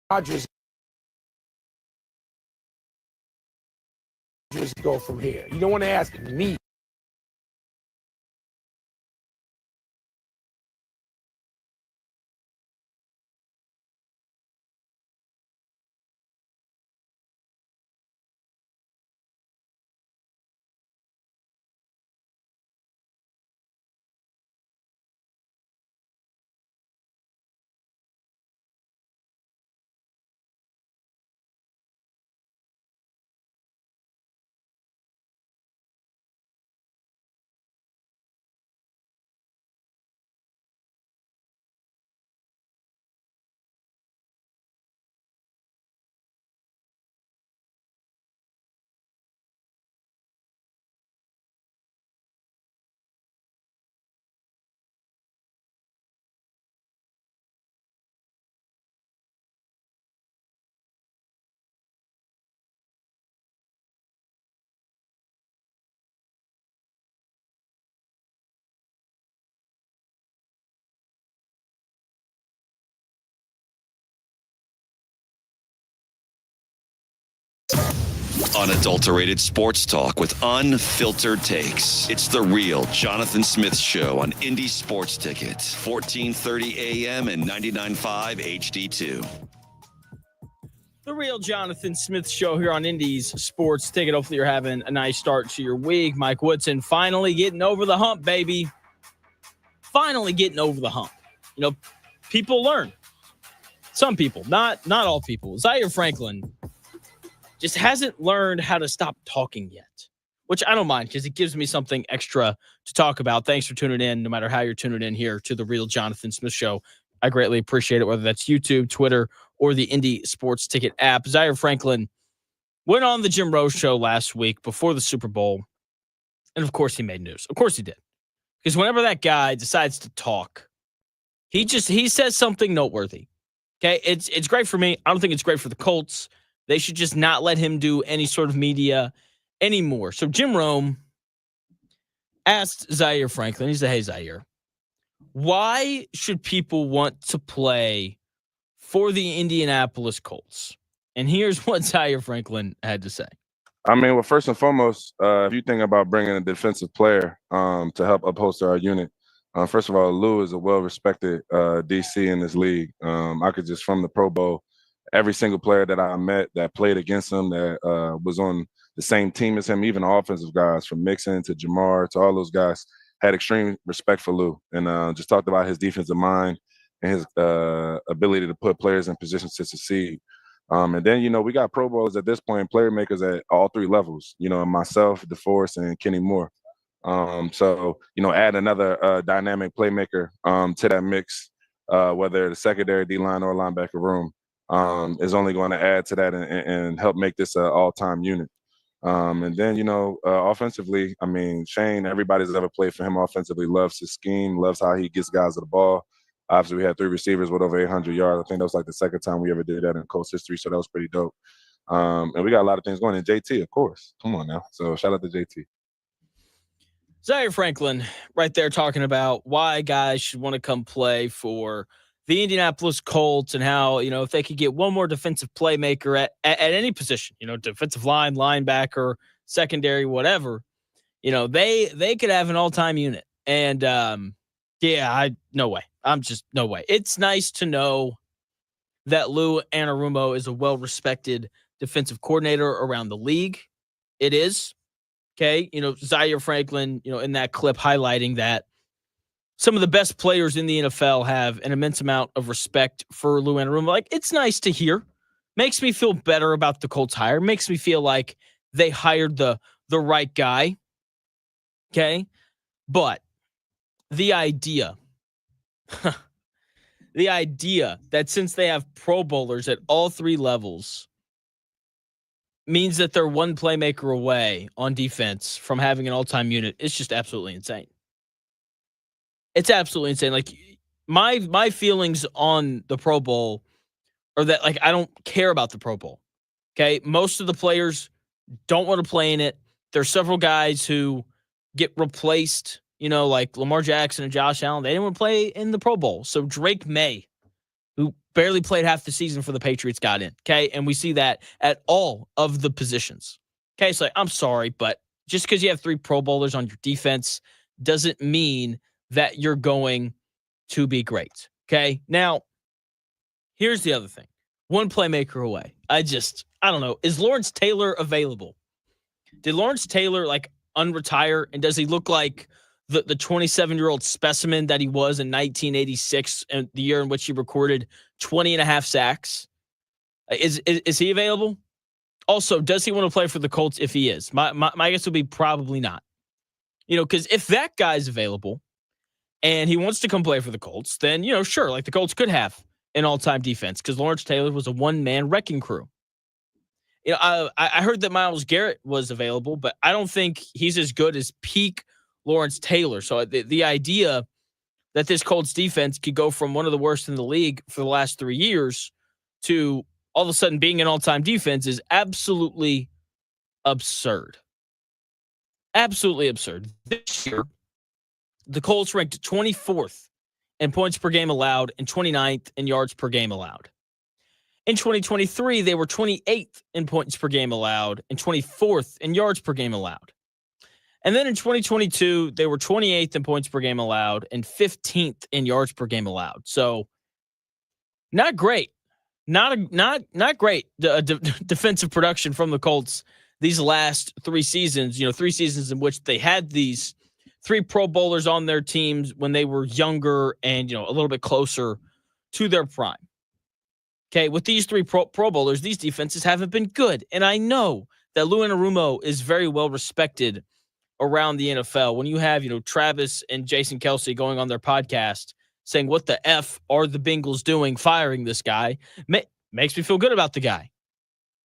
Rodgers go from here? You don't want to ask me. Unadulterated sports talk with unfiltered takes. It's the real Jonathan Smith Show on Indy Sports Ticket, 1430 AM and 99.5 HD2. The real Jonathan Smith Show here on Indy's Sports Ticket. Hopefully you're having a nice start to your week. Mike Woodson finally getting over the hump, baby. Finally getting over the hump. You know, people learn. Some people, not all people. Zaire Franklin just hasn't learned how to stop talking yet, which I don't mind because it gives me something extra to talk about. Thanks for tuning in, no matter how you're tuning in here to the real Jonathan Smith Show. I greatly appreciate it, whether that's YouTube, Twitter, or the Indy Sports Ticket app. Zaire Franklin went on the Jim Rose Show last week before the Super Bowl, and of course he made news. Of course he did. Because whenever that guy decides to talk, he says something noteworthy. Okay, it's great for me. I don't think it's great for the Colts. They should just not let him do any sort of media anymore. So Jim Rome asked Zaire Franklin, he said, hey, Zaire, why should people want to play for the Indianapolis Colts? And here's what Zaire Franklin had to say. I mean, well, first and foremost, if you think about bringing a defensive player to help upholster our unit, first of all, Lou is a well-respected DC in this league. I could just, from the Pro Bowl, every single player that I met that played against him, that was on the same team as him, even the offensive guys, from Mixon to Jamar to all those guys, had extreme respect for Lou, and just talked about his defensive mind and his ability to put players in positions to succeed. And then, you know, we got Pro Bowlers at this point, player makers at all three levels, you know, myself, DeForest, and Kenny Moore. So, you know, add another dynamic playmaker to that mix, whether the secondary, D-line, or linebacker room, is only going to add to that and help make this an all-time unit. And then, you know, offensively, I mean, Shane, everybody's ever played for him offensively, loves his scheme, loves how he gets guys to the ball. Obviously, we had 3 receivers with over 800 yards. I think that was like the second time we ever did that in Colts history, so that was pretty dope. And we got a lot of things going. And JT, of course. Come on now. So shout out to JT. Zaire Franklin right there talking about why guys should want to come play for the Indianapolis Colts and how, you know, if they could get one more defensive playmaker at any position, you know, defensive line, linebacker, secondary, whatever, you know, they could have an all-time unit. And, no way. No way. It's nice to know that Lou Anarumo is a well-respected defensive coordinator around the league. It is. Okay. You know, Zaire Franklin, you know, in that clip highlighting that some of the best players in the NFL have an immense amount of respect for Lou Anarumo. Like, it's nice to hear. Makes me feel better about the Colts hire. Makes me feel like they hired the right guy. Okay. But the idea that since they have Pro Bowlers at all 3 levels means that they're one playmaker away on defense from having an all-time unit, it's just absolutely insane. It's absolutely insane. Like, my feelings on the Pro Bowl are that, like, I don't care about the Pro Bowl. Okay? Most of the players don't want to play in it. There's several guys who get replaced, you know, like Lamar Jackson and Josh Allen. They didn't want to play in the Pro Bowl. So Drake May who barely played half the season for the Patriots, got in. Okay. And we see that at all of the positions. Okay. So I'm sorry, but just because you have 3 Pro Bowlers on your defense doesn't mean that you're going to be great. Okay. Now, here's the other thing. One playmaker away. I don't know. Is Lawrence Taylor available? Did Lawrence Taylor unretire? And does he look like the 27-year-old specimen that he was in 1986 and the year in which he recorded 20 and a half sacks? Is he available? Also, does he want to play for the Colts if he is? My guess would be probably not. Because if that guy's available and he wants to come play for the Colts, then, sure, the Colts could have an all-time defense because Lawrence Taylor was a one-man wrecking crew. I heard that Myles Garrett was available, but I don't think he's as good as peak Lawrence Taylor. So the idea that this Colts defense could go from one of the worst in the league for the last 3 years to all of a sudden being an all-time defense is absolutely absurd. Absolutely absurd. This year, the Colts ranked 24th in points per game allowed and 29th in yards per game allowed. In 2023, they were 28th in points per game allowed and 24th in yards per game allowed. And then in 2022, they were 28th in points per game allowed and 15th in yards per game allowed. So not great. Not great defensive production from the Colts these last 3 seasons. 3 seasons in which they had these 3 Pro Bowlers on their teams when they were younger and a little bit closer to their prime. Okay, with these 3 Pro Bowlers, these defenses haven't been good, and I know that Lou Anarumo is very well respected around the NFL. When you have Travis and Jason Kelsey going on their podcast saying, "What the F are the Bengals doing firing this guy?" Makes me feel good about the guy.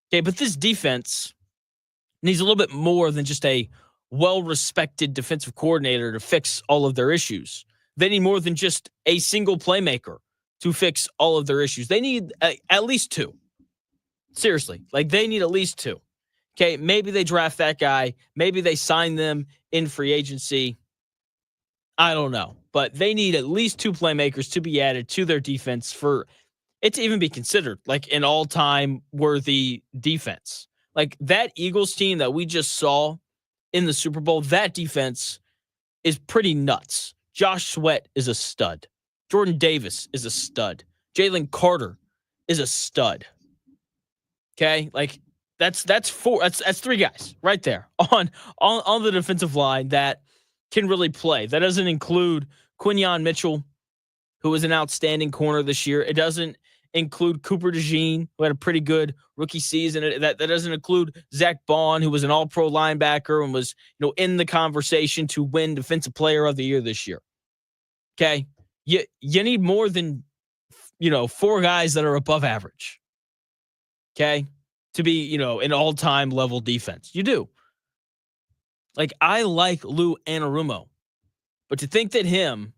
Okay, but this defense needs a little bit more than just a well-respected defensive coordinator to fix all of their issues. They need more than just a single playmaker to fix all of their issues. They need at least 2. Seriously, they need at least 2. Okay, maybe they draft that guy. Maybe they sign them in free agency. I don't know. But they need at least 2 playmakers to be added to their defense for it to even be considered an all-time worthy defense. That Eagles team that we just saw in the Super Bowl, that defense is pretty nuts. Josh Sweat is a stud. Jordan Davis is a stud. Jalen Carter is a stud. Okay? That's 3 guys right there on the defensive line that can really play. That doesn't include Quinyon Mitchell, who was an outstanding corner this year. It doesn't include Cooper DeJean, who had a pretty good rookie season. That doesn't include Zach Bond, who was an all-pro linebacker and was in the conversation to win Defensive Player of the Year this year. Okay? You need more than 4 guys that are above average. Okay? To be, an all-time level defense. You do. I like Lou Anarumo. But to think that him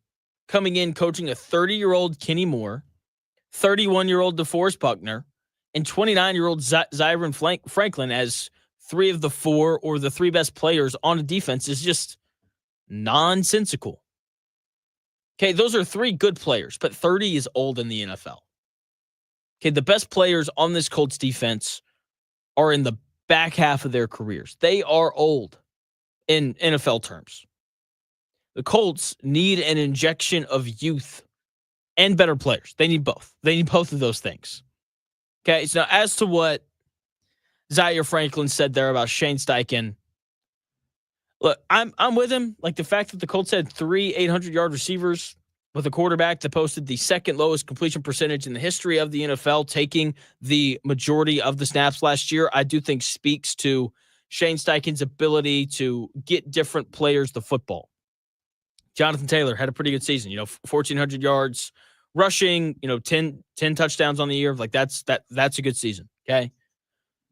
coming in coaching a 30-year-old Kenny Moore, 31-year-old DeForest Buckner, and 29-year-old Zaire Franklin as 3 of the 4 or the 3 best players on a defense is just nonsensical. Okay, those are 3 good players, but 30 is old in the NFL. Okay, the best players on this Colts defense are in the back half of their careers. They are old in NFL terms. The Colts need an injection of youth and better players. They need both. They need both of those things. Okay, so as to what Zaire Franklin said there about Shane Steichen, look, I'm with him. The fact that the Colts had 3 800-yard receivers with a quarterback that posted the second lowest completion percentage in the history of the NFL, taking the majority of the snaps last year, I do think speaks to Shane Steichen's ability to get different players the football. Jonathan Taylor had a pretty good season, 1,400 yards rushing, 10 touchdowns on the year. That's a good season. Okay.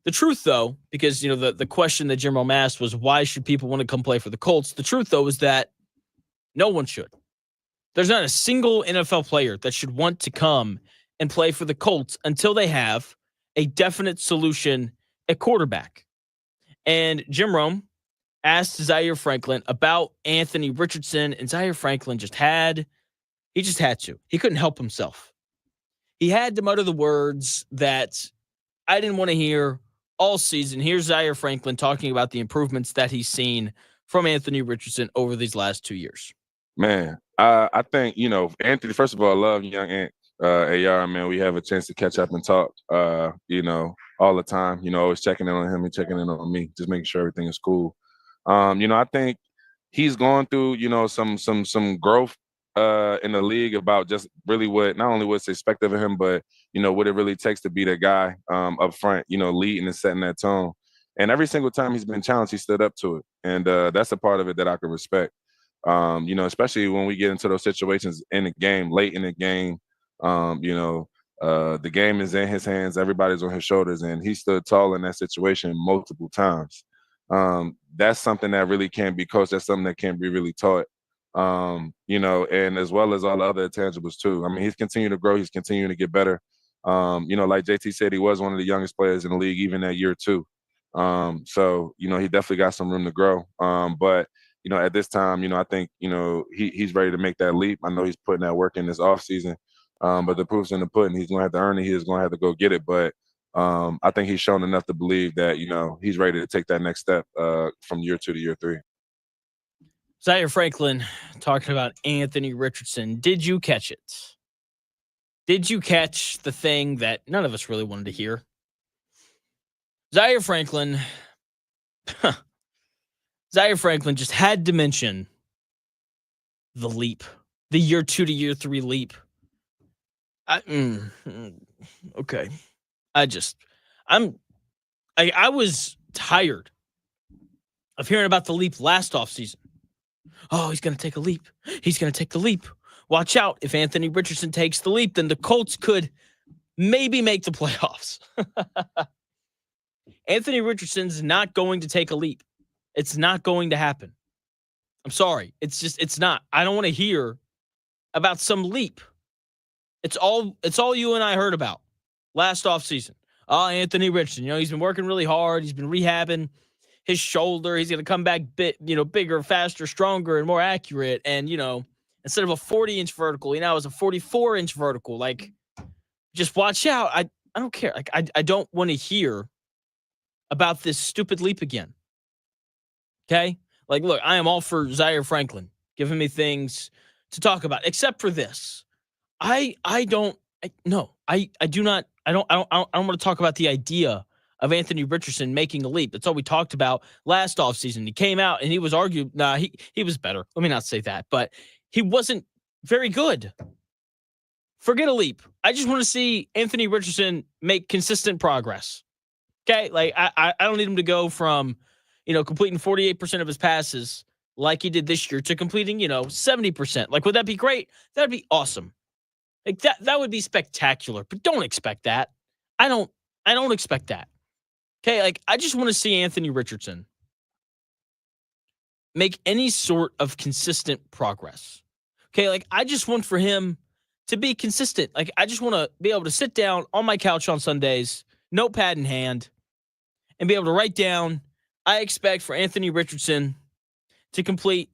The truth, though, because, the question that Jim Rome asked was, why should people want to come play for the Colts? The truth, though, is that no one should. There's not a single NFL player that should want to come and play for the Colts until they have a definite solution at quarterback. And Jim Rome asked Zaire Franklin about Anthony Richardson, and Zaire Franklin just had to. He couldn't help himself. he had to mutter the words that I didn't want to hear all season. Here's Zaire Franklin talking about the improvements that he's seen from Anthony Richardson over these last 2 years. Man, I think, Anthony, first of all, I love young Ant. AR, man, we have a chance to catch up and talk, all the time. Always checking in on him and checking in on me, just making sure everything is cool. I think he's going through, some growth in the league about just really not only what's expected of him, but, what it really takes to be that guy up front, leading and setting that tone. And every single time he's been challenged, he stood up to it. And that's a part of it that I can respect. Especially when we get into those situations in the game, late in the game, the game is in his hands, everybody's on his shoulders, and he stood tall in that situation multiple times. That's something that really can't be coached. That's something that can't be really taught, and as well as all the other intangibles too. I mean, he's continuing to grow. He's continuing to get better. Like JT said, he was one of the youngest players in the league even that year too. So, he definitely got some room to grow. But at this time, I think, he's ready to make that leap. I know he's putting that work in this offseason, but the proof's in the pudding. He's going to have to earn it. He's going to have to go get it. But I think he's shown enough to believe that, he's ready to take that next step from year 2 to year 3. Zaire Franklin talking about Anthony Richardson. Did you catch it? Did you catch the thing that none of us really wanted to hear? Zaire Franklin just had to mention the leap, the year 2 to year 3 leap. Okay. I was tired of hearing about the leap last offseason. Oh, he's going to take a leap. He's going to take the leap. Watch out. If Anthony Richardson takes the leap, then the Colts could maybe make the playoffs. Anthony Richardson's not going to take a leap. It's not going to happen. I'm sorry. It's not. I don't want to hear about some leap. It's all you and I heard about last offseason. Oh, Anthony Richardson, he's been working really hard. He's been rehabbing his shoulder. He's going to come back bigger, faster, stronger, and more accurate. And, instead of a 40-inch vertical, now it's a 44-inch vertical. Like, just watch out. I don't care. Like, I don't want to hear about this stupid leap again. Okay? Like, look, I am all for Zaire Franklin giving me things to talk about, except for this. I don't want to talk about the idea of Anthony Richardson making a leap. That's all we talked about last offseason. He came out and he was argued, he was better. Let me not say that, but he wasn't very good. Forget a leap. I just want to see Anthony Richardson make consistent progress. Okay? Like, I don't need him to go from, completing 48% of his passes like he did this year to completing, 70%. Like, would that be great? That'd be awesome. Like, that would be spectacular, but don't expect that. I don't expect that. Okay, like, I just want to see Anthony Richardson make any sort of consistent progress. Okay, like, I just want for him to be consistent. Like, I just want to be able to sit down on my couch on Sundays, notepad in hand, and be able to write down, I expect for Anthony Richardson to complete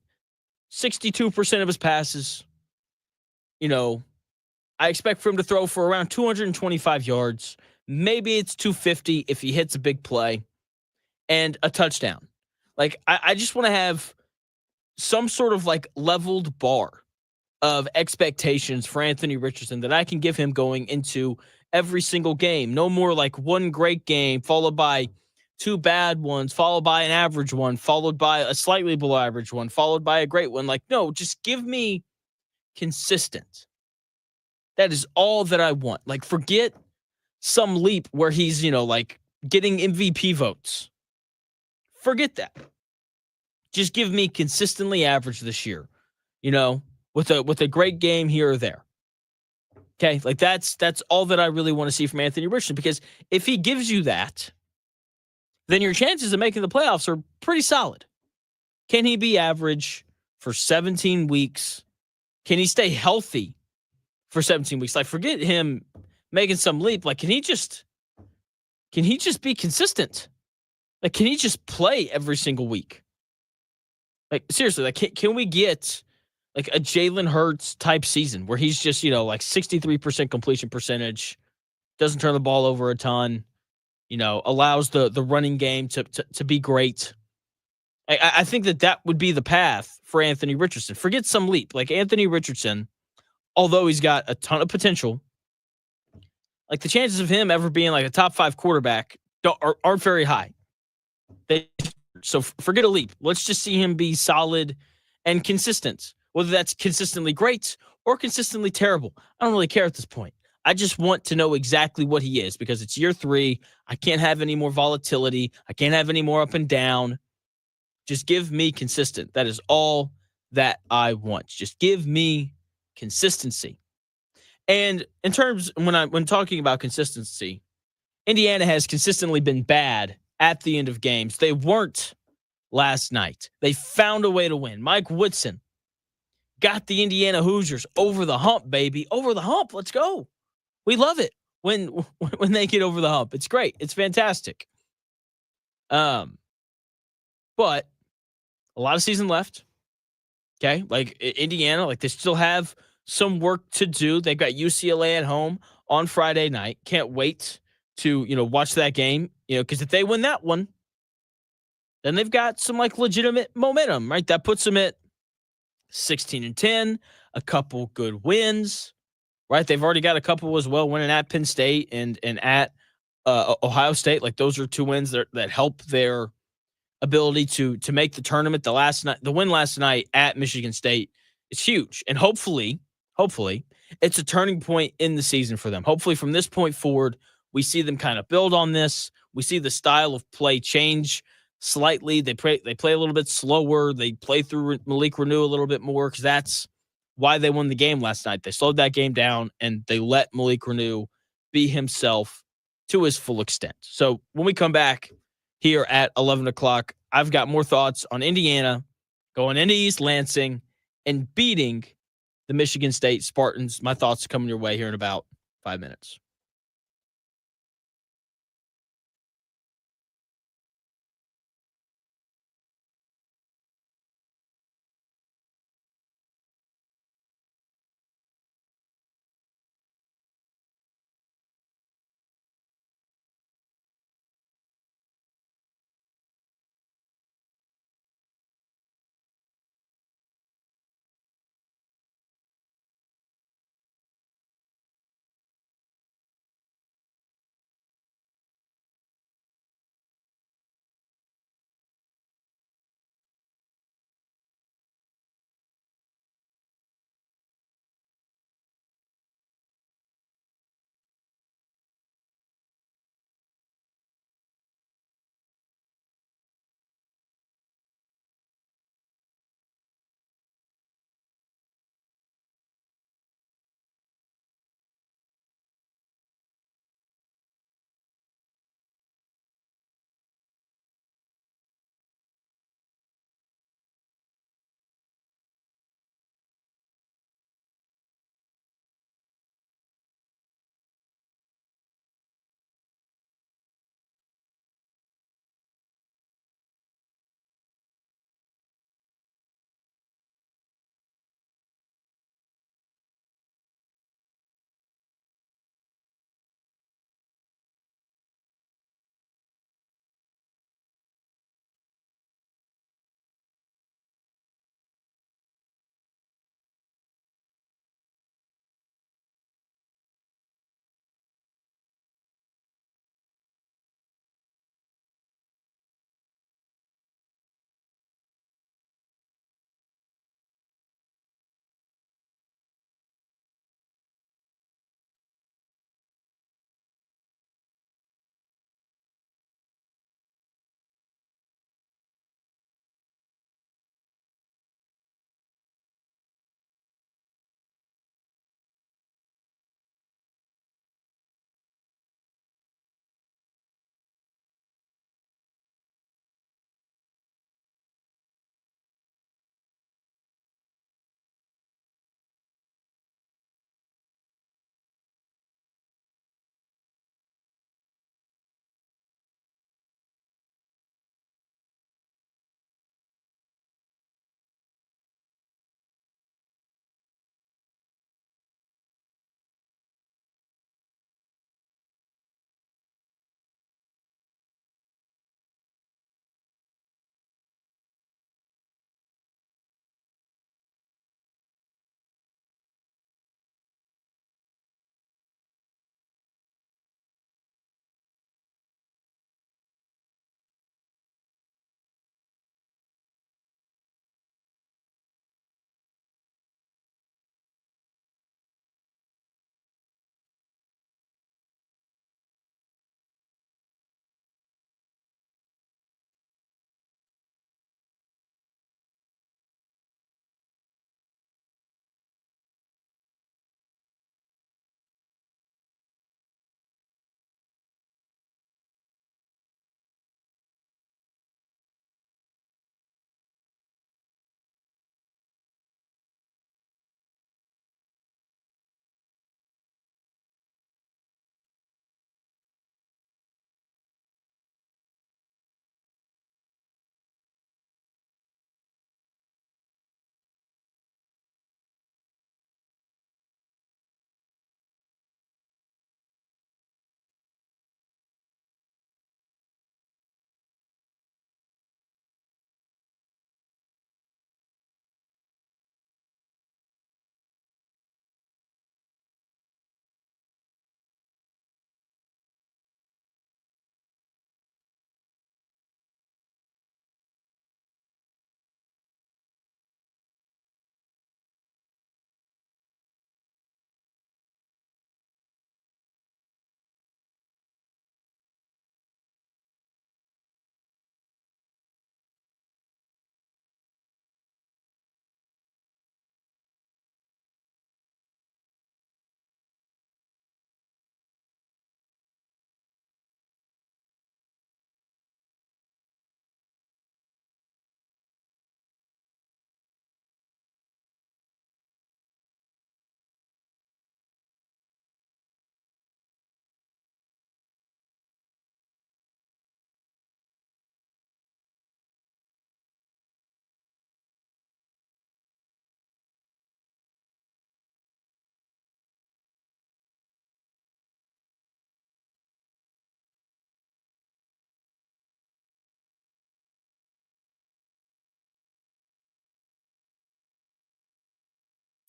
62% of his passes. I expect for him to throw for around 225 yards. Maybe it's 250 if he hits a big play, and a touchdown. Like, I just want to have some sort of like leveled bar of expectations for Anthony Richardson that I can give him going into every single game. No more like one great game followed by 2 bad ones, followed by an average one, followed by a slightly below average one, followed by a great one. Like, no, just give me consistent. That is all that I want. Like, forget some leap where he's, like getting MVP votes. Forget that. Just give me consistently average this year, with a great game here or there. Okay, like that's all that I really want to see from Anthony Richardson, because if he gives you that, then your chances of making the playoffs are pretty solid. Can he be average for 17 weeks? Can he stay healthy for 17 weeks? Like, forget him making some leap. Like, can he just be consistent? Like, can he just play every single week? Like, seriously, like, can we get like a Jalen Hurts type season where he's just, like 63% completion percentage, doesn't turn the ball over a ton, allows the running game to be great. I think that would be the path for Anthony Richardson. Forget some leap. Like Anthony Richardson, although he's got a ton of potential, like the chances of him ever being like a top 5 quarterback aren't very high. So forget a leap. Let's just see him be solid and consistent. Whether that's consistently great or consistently terrible, I don't really care at this point. I just want to know exactly what he is because it's year 3. I can't have any more volatility. I can't have any more up and down. Just give me consistent. That is all that I want. Just give me consistency. And in terms, when talking about consistency, Indiana has consistently been bad at the end of games. They weren't last night. They found a way to win. Mike Woodson got the Indiana Hoosiers over the hump, baby. Over the hump. Let's go. We love it when they get over the hump. It's great. It's fantastic. But a lot of season left. Okay? Like Indiana, like they still have some work to do. They've got UCLA at home on Friday night. Can't wait to, watch that game, because if they win that one, then they've got some like legitimate momentum, right? That puts them at 16-10, a couple good wins, right? They've already got a couple as well, winning at Penn State and at Ohio State. Like those are 2 wins that help their ability to make the tournament. The win last night at Michigan State is huge, and hopefully, it's a turning point in the season for them. Hopefully, from this point forward, we see them kind of build on this. We see the style of play change slightly. They play a little bit slower. They play through Malik Renew a little bit more because that's why they won the game last night. They slowed that game down, and they let Malik Renew be himself to his full extent. So when we come back here at 11 o'clock, I've got more thoughts on Indiana going into East Lansing and beating the Michigan State Spartans. My thoughts coming your way here in about 5 minutes.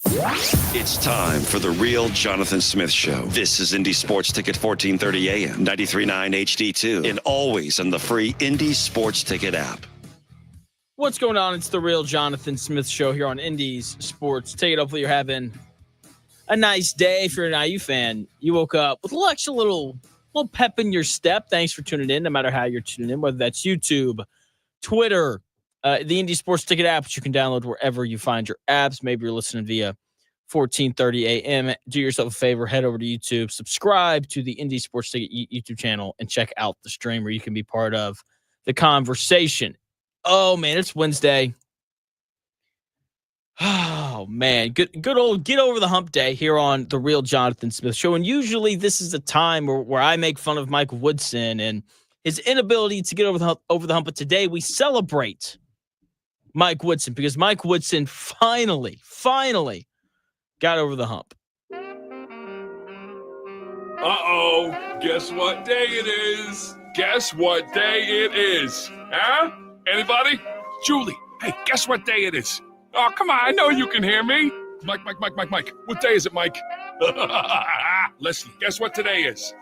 It's time for the real Jonathan Smith Show. This is Indy Sports Ticket 1430 AM, 93.9 HD2, and always on the free Indy Sports Ticket app. What's going on? It's the real Jonathan Smith Show here on Indy's Sports Ticket. Hopefully you're having a nice day. If you're an IU fan, you woke up with a little pep in your step. Thanks for tuning in, no matter how you're tuning in, whether that's YouTube, Twitter, the Indy Sports Ticket app, which you can download wherever you find your apps. Maybe you're listening via 1430 AM. Do yourself a favor, head over to YouTube, subscribe to the Indy Sports Ticket YouTube channel, and check out the stream where you can be part of the conversation. Oh, man, it's Wednesday. Oh, man, good old get over the hump day here on the real Jonathan Smith Show. And usually this is a time where I make fun of Mike Woodson and his inability to get over the hump. But today we celebrate Mike Woodson because Mike Woodson finally got over the hump. Uh-oh, guess what day it is? Guess what day it is? Huh? Anybody? Julie, hey, guess what day it is? Oh, come on, I know you can hear me. Mike. What day is it, Mike? Leslie, guess what today is?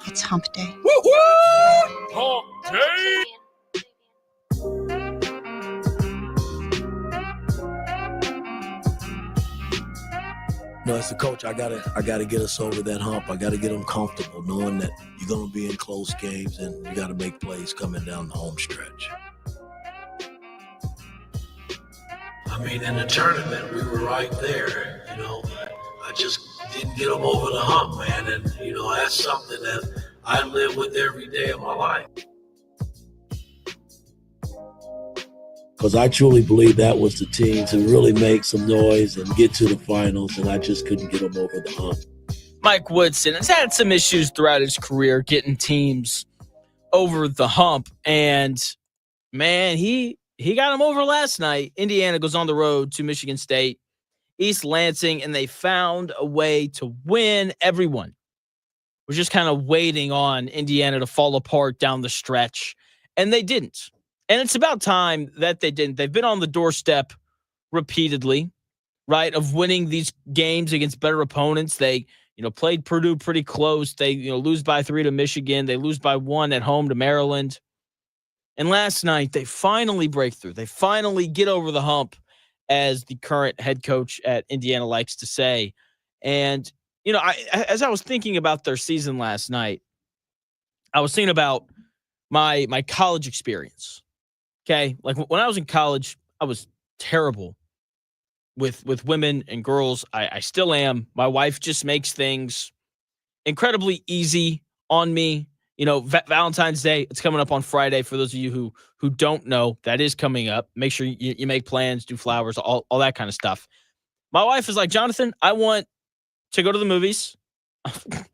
It's hump day. Woo-hoo! Hump day! No, as a coach, I gotta get us over that hump. I gotta get them comfortable, knowing that you're gonna be in close games and you gotta make plays coming down the home stretch. I mean, in the tournament, we were right there. I just didn't get them over the hump, man. And that's something that I live with every day of my life. Because I truly believe that was the team to really make some noise and get to the finals, and I just couldn't get them over the hump. Mike Woodson has had some issues throughout his career getting teams over the hump, and, man, he got them over last night. Indiana goes on the road to Michigan State, East Lansing, and they found a way to win. Everyone was just kind of waiting on Indiana to fall apart down the stretch, and they didn't. And it's about time that they didn't. They've been on the doorstep repeatedly, right, of winning these games against better opponents. They, played Purdue pretty close. They, lose by 3 to Michigan. They lose by 1 at home to Maryland. And last night, they finally break through. They finally get over the hump, as the current head coach at Indiana likes to say. And, as I was thinking about their season last night, I was thinking about my college experience. Okay, like when I was in college, I was terrible with women and girls. I still am. My wife just makes things incredibly easy on me. Valentine's Day, it's coming up on Friday. For those of you who don't know, that is coming up. Make sure you make plans, do flowers, all that kind of stuff. My wife is like, Jonathan, I want to go to the movies.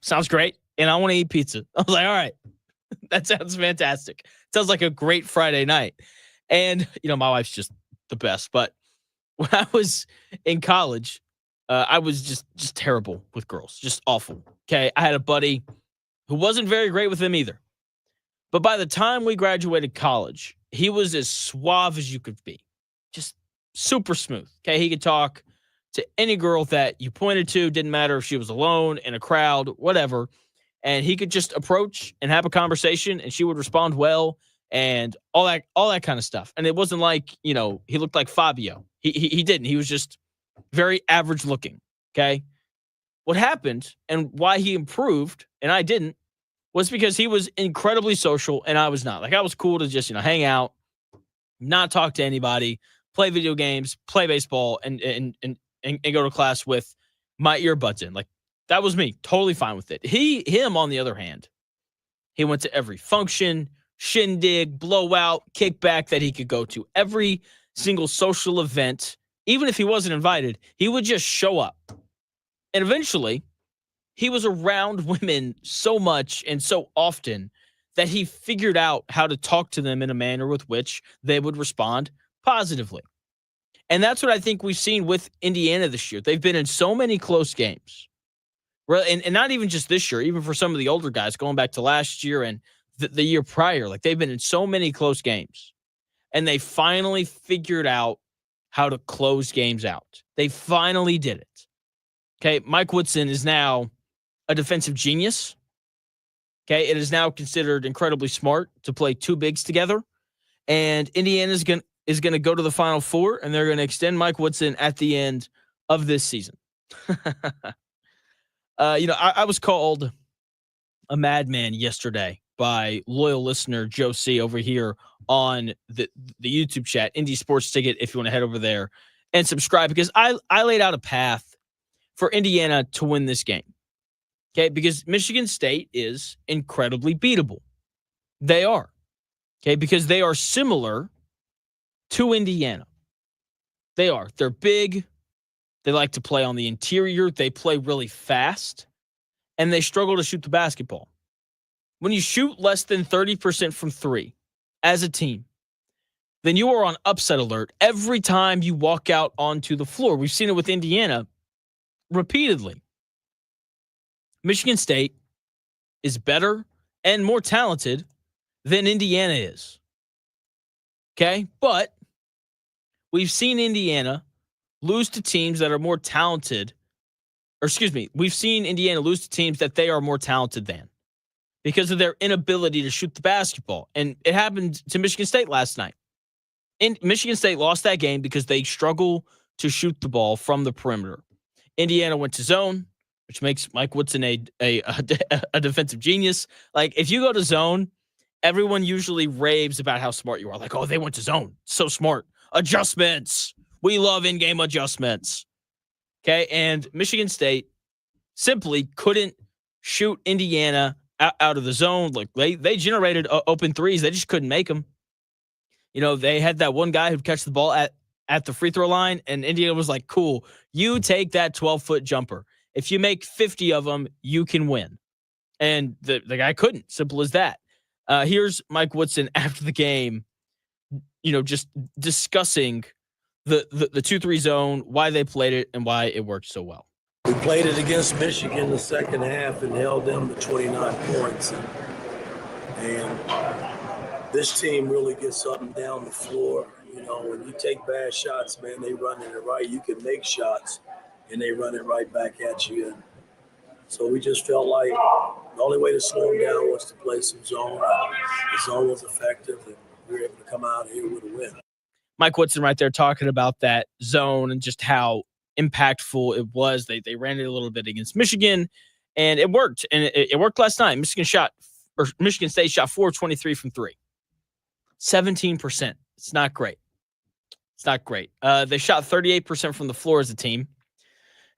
Sounds great. And I want to eat pizza. I was like, all right, that sounds fantastic. Sounds like a great Friday night. And, my wife's just the best. But when I was in college, I was just terrible with girls, just awful. Okay, I had a buddy who wasn't very great with them either. But by the time we graduated college, he was as suave as you could be, just super smooth. Okay, he could talk to any girl that you pointed to, didn't matter if she was alone, in a crowd, whatever. And he could just approach and have a conversation, and she would respond well, and all that kind of stuff. And it wasn't like, he looked like Fabio. He didn't. He was just very average looking. Okay. What happened and why he improved and I didn't was because he was incredibly social and I was not. Like, I was cool to just, hang out, not talk to anybody, play video games, play baseball, and go to class with my earbuds in. Like, that was me. Totally fine with it. Him, on the other hand, he went to every function, shindig, blowout, kickback that he could go to. Every single social event, even if he wasn't invited, he would just show up. And eventually, he was around women so much and so often that he figured out how to talk to them in a manner with which they would respond positively. And that's what I think we've seen with Indiana this year. They've been in so many close games. And not even just this year, even for some of the older guys, going back to last year and the year prior. Like, they've been in so many close games. And they finally figured out how to close games out. They finally did it. Okay, Mike Woodson is now a defensive genius. Okay, it is now considered incredibly smart to play two bigs together. And Indiana is going to go to the Final Four, and they're going to extend Mike Woodson at the end of this season. I was called a madman yesterday by loyal listener Joe C over here on the YouTube chat, Indie Sports Ticket, if you want to head over there and subscribe, because I laid out a path for Indiana to win this game. Okay, because Michigan State is incredibly beatable. They are. Okay, because they are similar to Indiana. They are. They're big. They like to play on the interior. They play really fast. And they struggle to shoot the basketball. When you shoot less than 30% from three as a team, then you are on upset alert every time you walk out onto the floor. We've seen it with Indiana repeatedly. Michigan State is better and more talented than Indiana is. Okay? But we've seen Indiana lose to teams that are more talented. We've seen Indiana lose to teams that they are more talented than because of their inability to shoot the basketball. And it happened to Michigan State last night. And Michigan State lost that game because they struggle to shoot the ball from the perimeter. Indiana went to zone, which makes Mike Woodson a defensive genius. Like, if you go to zone, everyone usually raves about how smart you are. Like, oh, they went to zone. So smart. Adjustments. We love in-game adjustments. Okay, and Michigan State simply couldn't shoot Indiana out of the zone. Like, they generated open threes. They just couldn't make them. You know, they had that one guy who'd catch the ball at the free throw line, and Indiana was like, cool, you take that 12-foot jumper. If you make 50 of them, you can win. And the guy couldn't. Simple as that. Here's Mike Woodson after the game, just discussing the 2-3 zone, why they played it, and why it worked so well. We played it against Michigan the second half and held them to 29 points. And this team really gets up and down the floor. When you take bad shots, man, they run it right. You can make shots, and they run it right back at you. And so we just felt like the only way to slow them down was to play some zone. The zone was effective, and we were able to come out here with a win. Mike Woodson right there talking about that zone and just how impactful it was. They ran it a little bit against Michigan, and it worked. And it worked last night. Michigan State shot 4-23 from three. 17%. It's not great. They shot 38% from the floor as a team.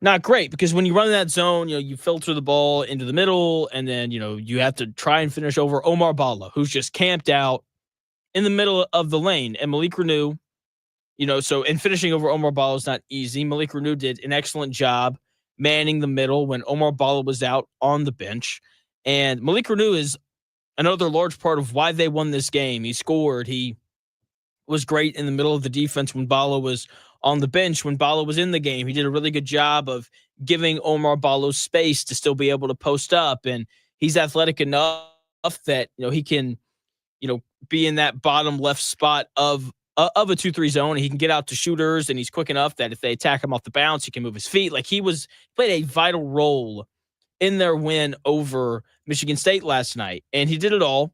Not great, because when you run that zone, you filter the ball into the middle, and then, you have to try and finish over Omar Balla, who's just camped out in the middle of the lane. And Malik Renew, and finishing over Omar Balla is not easy. Malik Renew did an excellent job manning the middle when Omar Balla was out on the bench. And Malik Renew is another large part of why they won this game. He scored. He was great in the middle of the defense when Balla was on the bench. When Balla was in the game, he did a really good job of giving Omar Balla space to still be able to post up. And he's athletic enough that, he can, be in that bottom left spot of a 2-3 zone. He can get out to shooters, and he's quick enough that if they attack him off the bounce, he can move his feet. Like, played a vital role in their win over Michigan State last night. And he did it all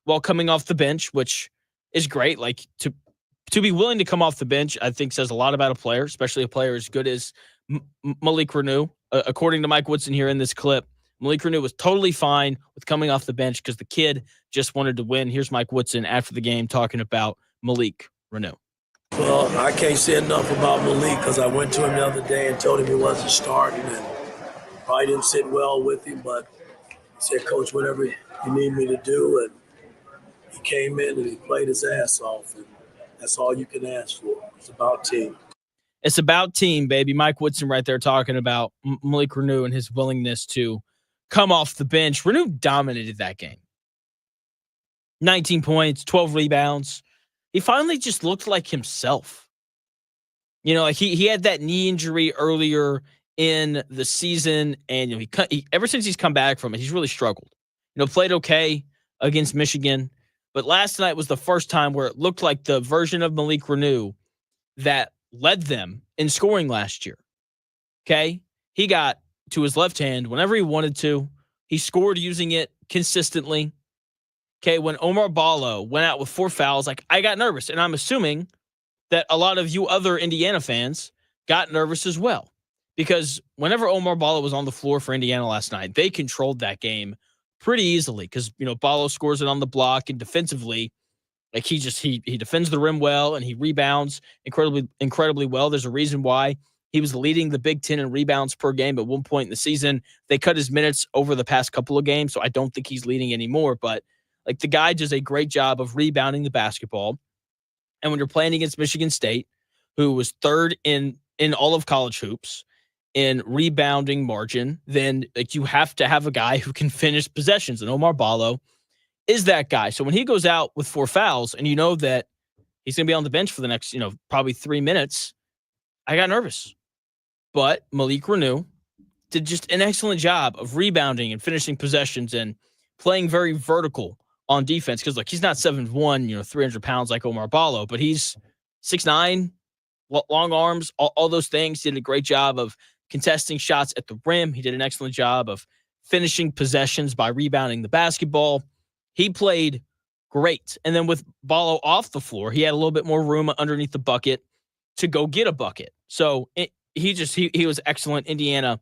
while coming off the bench, which is great. Like, to be willing to come off the bench, I think says a lot about a player, especially a player as good as Malik Renew. According to Mike Woodson here in this clip, Malik Renew was totally fine with coming off the bench because the kid just wanted to win. Here's Mike Woodson after the game talking about Malik Renew. Well, I can't say enough about Malik because I went to him the other day and told him he wasn't starting, and probably didn't sit well with him, but he said, Coach, whatever you need me to do. And he came in and he played his ass off, and that's all you can ask for. It's about team. It's about team, baby. Mike Woodson right there talking about Malik Renew and his willingness to come off the bench. Renew dominated that game. 19 points, 12 rebounds. He finally just looked like himself. He had that knee injury earlier in the season, and he ever since he's come back from it, he's really struggled. Played okay against Michigan, but last night was the first time where it looked like the version of Malik Renew that led them in scoring last year. Okay? He got to his left hand whenever he wanted to. He scored using it consistently. Okay, when Omar Ballo went out with 4 fouls, like, I got nervous. And I'm assuming that a lot of you other Indiana fans got nervous as well. Because whenever Omar Ballo was on the floor for Indiana last night, they controlled that game pretty easily. Because, Ballo scores it on the block, and defensively, like, he defends the rim well, and he rebounds incredibly well. There's a reason why he was leading the Big Ten in rebounds per game at one point in the season. They cut his minutes over the past couple of games, so I don't think he's leading anymore. But, like, the guy does a great job of rebounding the basketball. And when you're playing against Michigan State, who was third in all of college hoops in rebounding margin, then, like, you have to have a guy who can finish possessions. And Omar Ballo is that guy. So when he goes out with 4 fouls and you know that he's going to be on the bench for the next, probably 3 minutes, I got nervous. But Malik Reneau did just an excellent job of rebounding and finishing possessions and playing very vertical on defense. Because, look, he's not 7'1", 300 pounds like Omar Ballo, but he's 6'9", long arms, all those things. He did a great job of contesting shots at the rim. He did an excellent job of finishing possessions by rebounding the basketball. He played great. And then with Ballo off the floor, he had a little bit more room underneath the bucket to go get a bucket. So he was excellent. Indiana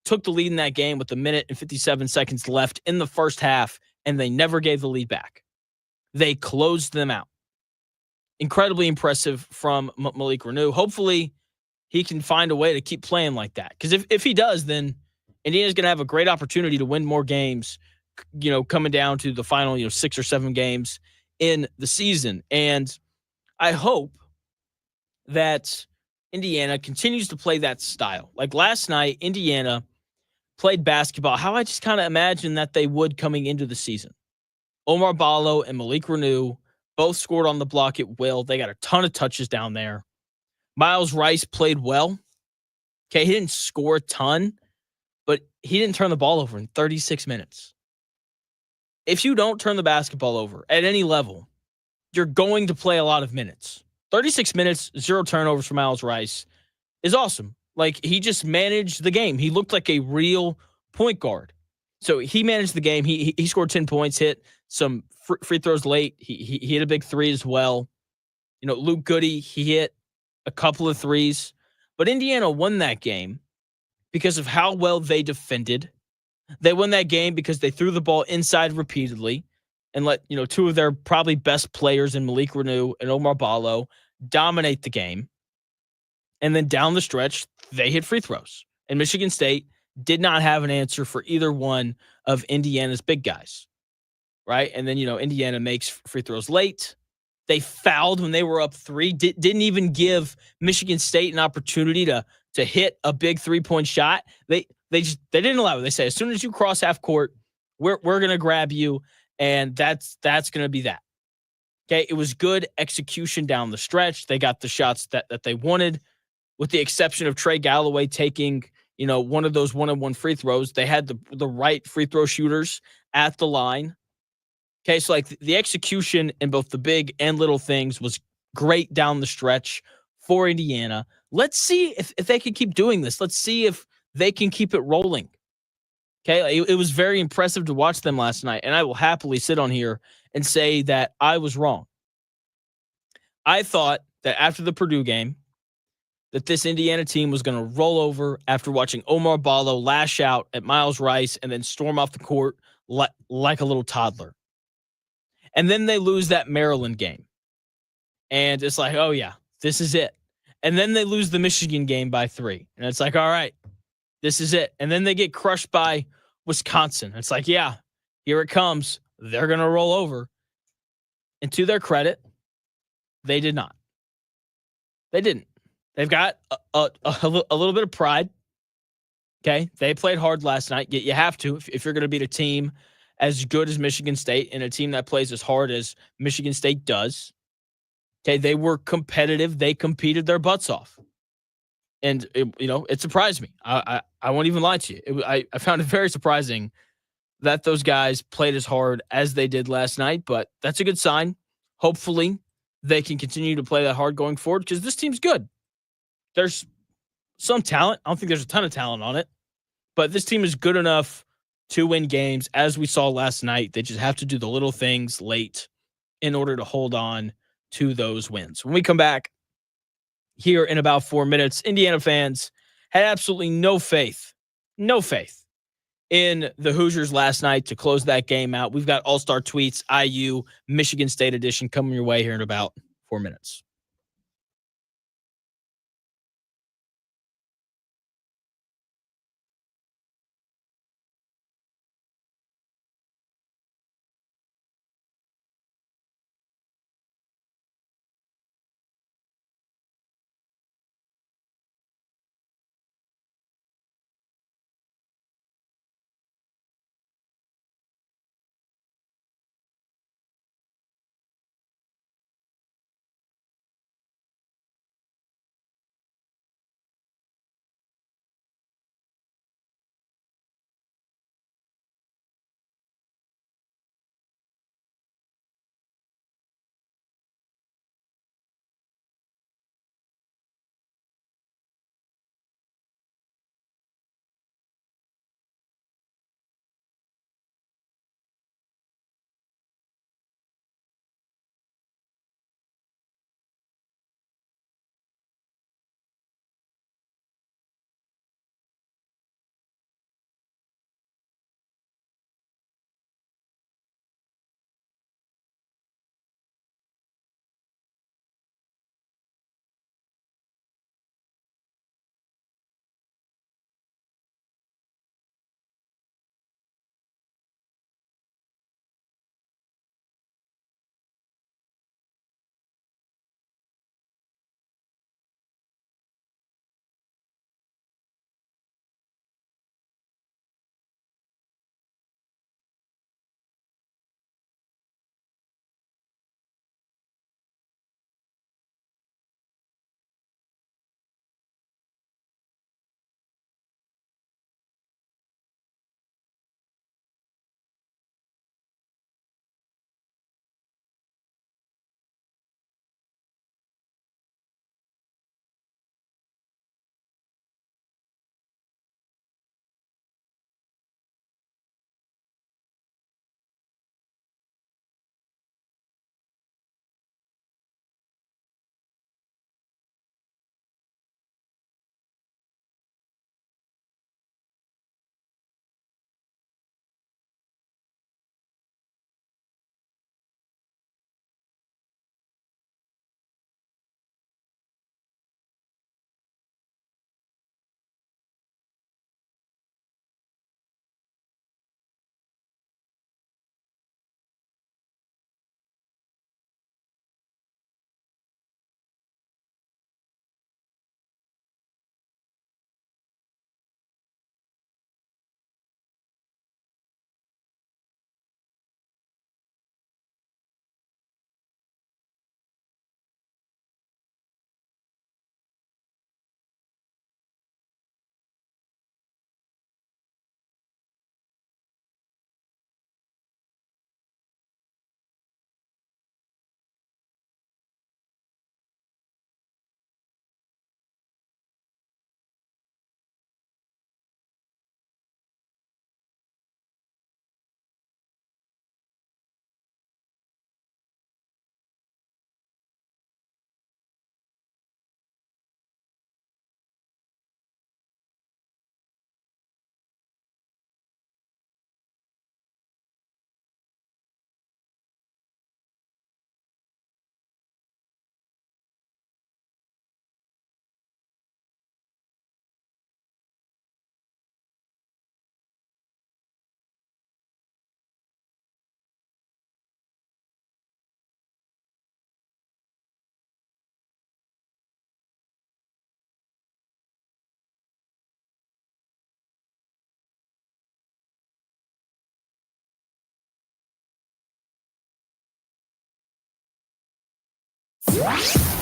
took the lead in that game with 1 minute and 57 seconds left in the first half, and they never gave the lead back. They closed them out. Incredibly impressive from Malik Reneau. Hopefully, he can find a way to keep playing like that. Because if he does, then Indiana's going to have a great opportunity to win more games, coming down to the final, 6 or 7 games in the season. And I hope that Indiana continues to play that style. Like last night, Indiana played basketball how I just kind of imagined that they would coming into the season. Omar Ballo and Malik Reneau both scored on the block at will. They got a ton of touches down there. Myles Rice played well. Okay, he didn't score a ton, but he didn't turn the ball over in 36 minutes. If you don't turn the basketball over at any level, you're going to play a lot of minutes. 36 minutes, 0 turnovers for Myles Rice is awesome. Like, he just managed the game. He looked like a real point guard. So he managed the game. He scored 10 points, hit some free throws late. He hit a big 3 as well. Luke Goody, he hit a couple of 3s. But Indiana won that game because of how well they defended. They won that game because they threw the ball inside repeatedly and let, 2 of their probably best players in Malik Reneau and Omar Ballo dominate the game. And then down the stretch, they hit free throws. And Michigan State did not have an answer for either one of Indiana's big guys. Right? And then, Indiana makes free throws late. They fouled when they were up 3. Didn't even give Michigan State an opportunity to hit a big 3-point shot. They didn't allow it. They say, as soon as you cross half court, we're going to grab you, and that's going to be that. Okay, it was good execution down the stretch. They got the shots that they wanted, with the exception of Trey Galloway taking, one of those 1-on-1 free throws. They had the right free throw shooters at the line. Okay, so like the execution in both the big and little things was great down the stretch for Indiana. Let's see if they can keep doing this. Let's see if they can keep it rolling. Okay, it was very impressive to watch them last night, and I will happily sit on here and say that I was wrong. I thought that after the Purdue game, that this Indiana team was going to roll over after watching Omar Ballo lash out at Myles Rice and then storm off the court like a little toddler. And then they lose that Maryland game. And it's like, oh yeah, this is it. And then they lose the Michigan game by 3. And it's like, all right, this is it. And then they get crushed by Wisconsin. It's like, yeah, here it comes. They're going to roll over. And to their credit, they did not. They didn't. They've got a little bit of pride. Okay, they played hard last night. You have to if you're going to beat a team as good as Michigan State and a team that plays as hard as Michigan State does. Okay, they were competitive. They competed their butts off. And, it surprised me. I won't even lie to you. I found it very surprising that those guys played as hard as they did last night, but that's a good sign. Hopefully, they can continue to play that hard going forward because this team's good. there's some talent. I don't think there's a ton of talent on it, but this team is good enough to win games. As we saw last night, they just have to do the little things late in order to hold on to those wins. When we come back here in about 4 minutes, Indiana fans had absolutely no faith in the Hoosiers last night to close that game out. We've got all-star tweets, IU, Michigan State edition coming your way here in about 4 minutes.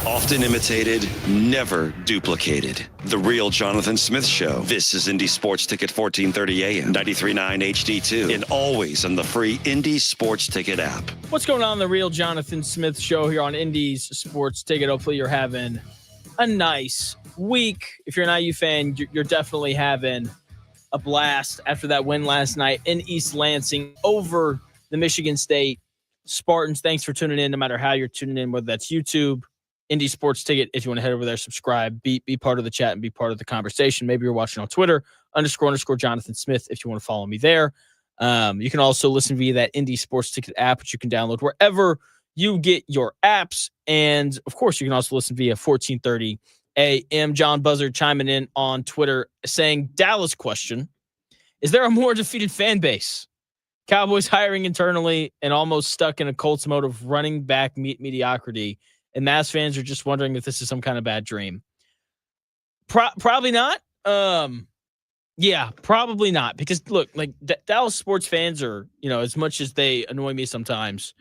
Often imitated, never duplicated. The Real Jonathan Smith Show. This is Indy Sports Ticket 1430 AM, 93.9 HD2, and always on the free Indy Sports Ticket app. What's going on? The Real Jonathan Smith Show here on Indy's Sports Ticket. Hopefully you're having a nice week. If you're an IU fan, you're definitely having a blast after that win last night in East Lansing over the Michigan State Spartans. Thanks for tuning in, no matter how you're tuning in, whether that's YouTube, Indy Sports Ticket. If you want to head over there, subscribe, be part of the chat and be part of the conversation. Maybe you're watching on Twitter, _ Jonathan Smith, if you want to follow me there. You can also listen via that Indy Sports Ticket app, which you can download wherever you get your apps. And, of course, you can also listen via 1430 AM. John Buzzard chiming in on Twitter saying, Dallas question, is there a more defeated fan base? Cowboys hiring internally and almost stuck in a Colts mode of running back mediocrity, and Mavs fans are just wondering if this is some kind of bad dream. Probably not. Yeah, probably not. Because look, like Dallas sports fans are, as much as they annoy me sometimes,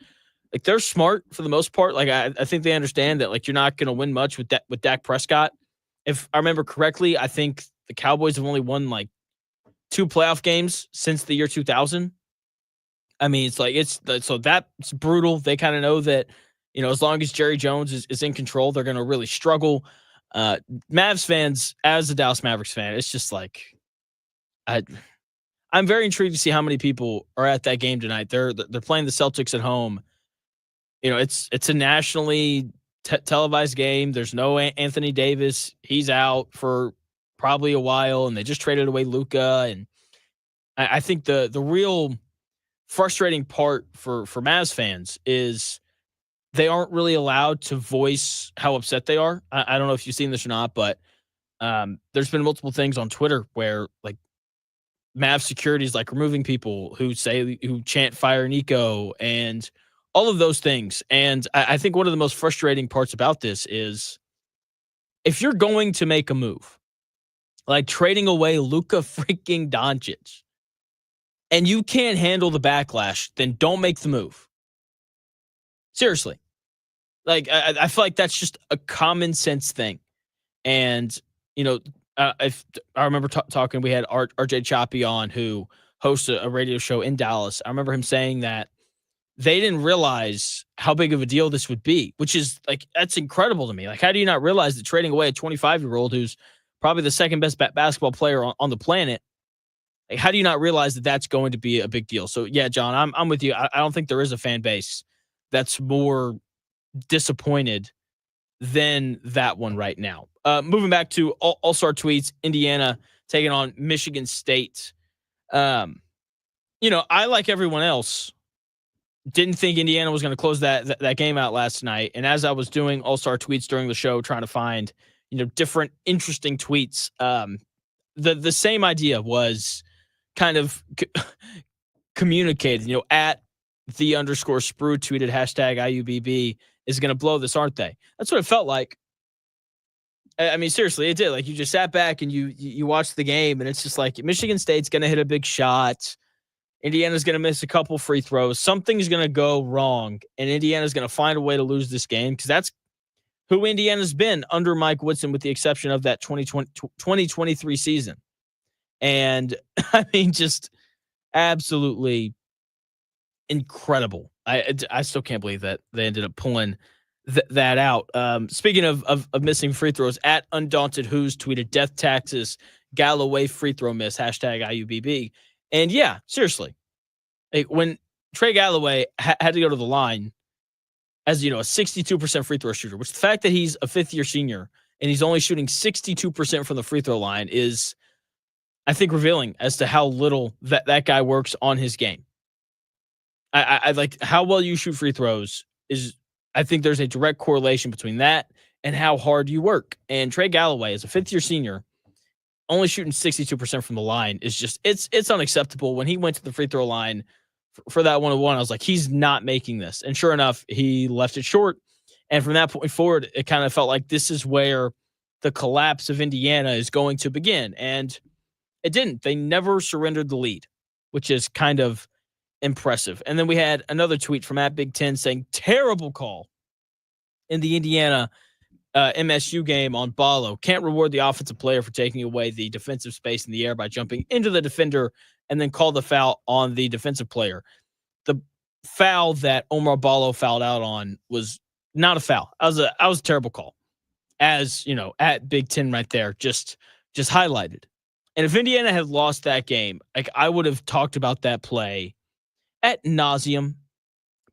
like they're smart for the most part. Like I think they understand that like you're not going to win much with Dak Prescott. If I remember correctly, I think the Cowboys have only won like 2 playoff games since the year 2000. I mean, so that's brutal. They kind of know that, as long as Jerry Jones is in control, they're going to really struggle. Mavs fans, as a Dallas Mavericks fan, it's just like, I'm very intrigued to see how many people are at that game tonight. They're playing the Celtics at home. It's a nationally televised game. There's no Anthony Davis. He's out for probably a while, and they just traded away Luka. And I think the real frustrating part for Mavs fans is they aren't really allowed to voice how upset they are. I don't know if you've seen this or not, but there's been multiple things on Twitter where like Mavs security is like removing people who chant fire Nico and all of those things. And I think one of the most frustrating parts about this is if you're going to make a move, like trading away Luka freaking Doncic, and you can't handle the backlash, then don't make the move. Seriously. Like, I feel like that's just a common sense thing. And, if I remember talking, we had RJ Choppy on, who hosts a radio show in Dallas. I remember him saying that they didn't realize how big of a deal this would be, which is like, that's incredible to me. Like, how do you not realize that trading away a 25-year-old who's probably the second best basketball player on the planet, like, how do you not realize that that's going to be a big deal? So, yeah, John, I'm with you. I don't think there is a fan base that's more disappointed than that one right now. Moving back to All-Star tweets, Indiana taking on Michigan State. I, like everyone else, didn't think Indiana was going to close that game out last night. And as I was doing All-Star tweets during the show, trying to find, different interesting tweets, the same idea was kind of communicated, at the _Sprue tweeted #IUBB is going to blow this, aren't they? That's what it felt like. I mean, seriously, it did. Like, you just sat back and you watched the game, and it's just like Michigan State's going to hit a big shot. Indiana's going to miss a couple free throws. Something's going to go wrong, and Indiana's going to find a way to lose this game, because that's who Indiana's been under Mike Woodson, with the exception of that 2023 season. And, I mean, just absolutely incredible. I still can't believe that they ended up pulling that out. Speaking of missing free throws, at Undaunted Who's tweeted death taxes Galloway free throw miss #IUBB. And yeah, seriously, like when Trey Galloway had to go to the line as a 62% free throw shooter, which the fact that he's a 5th-year senior and he's only shooting 62% from the free throw line is, I think, revealing as to how little that guy works on his game. I like how well you shoot free throws is, I think there's a direct correlation between that and how hard you work. And Trey Galloway, as a 5th-year senior, only shooting 62% from the line is just, it's unacceptable. When he went to the free throw line for that 1-on-1, I was like, he's not making this. And sure enough, he left it short. And from that point forward, it kind of felt like this is where the collapse of Indiana is going to begin. And it didn't. They never surrendered the lead, which is kind of impressive. And then we had another tweet from @Big10 saying, terrible call in the Indiana MSU game on Ballo. Can't reward the offensive player for taking away the defensive space in the air by jumping into the defender and then call the foul on the defensive player. The foul that Omar Ballo fouled out on was not a foul. That was a terrible call. as, at Big Ten right there, just highlighted. And if Indiana had lost that game, like I would have talked about that play ad nauseum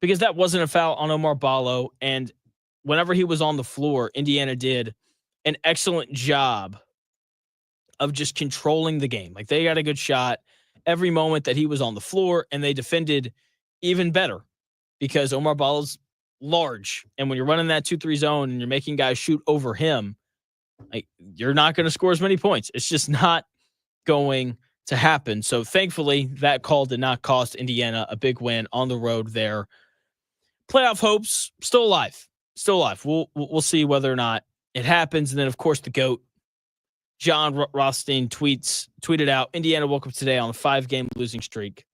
because that wasn't a foul on Omar Ballo. And whenever he was on the floor, Indiana did an excellent job of just controlling the game. Like they got a good shot every moment that he was on the floor, and they defended even better because Omar Ballo's large. And when you're running that 2-3 zone and you're making guys shoot over him, like you're not going to score as many points. It's just not going to happen. So thankfully, that call did not cost Indiana a big win on the road there. Playoff hopes still alive. Still alive. We'll see whether or not it happens. And then, of course, the GOAT, John Rothstein, tweeted out, Indiana woke up today on a 5-game losing streak.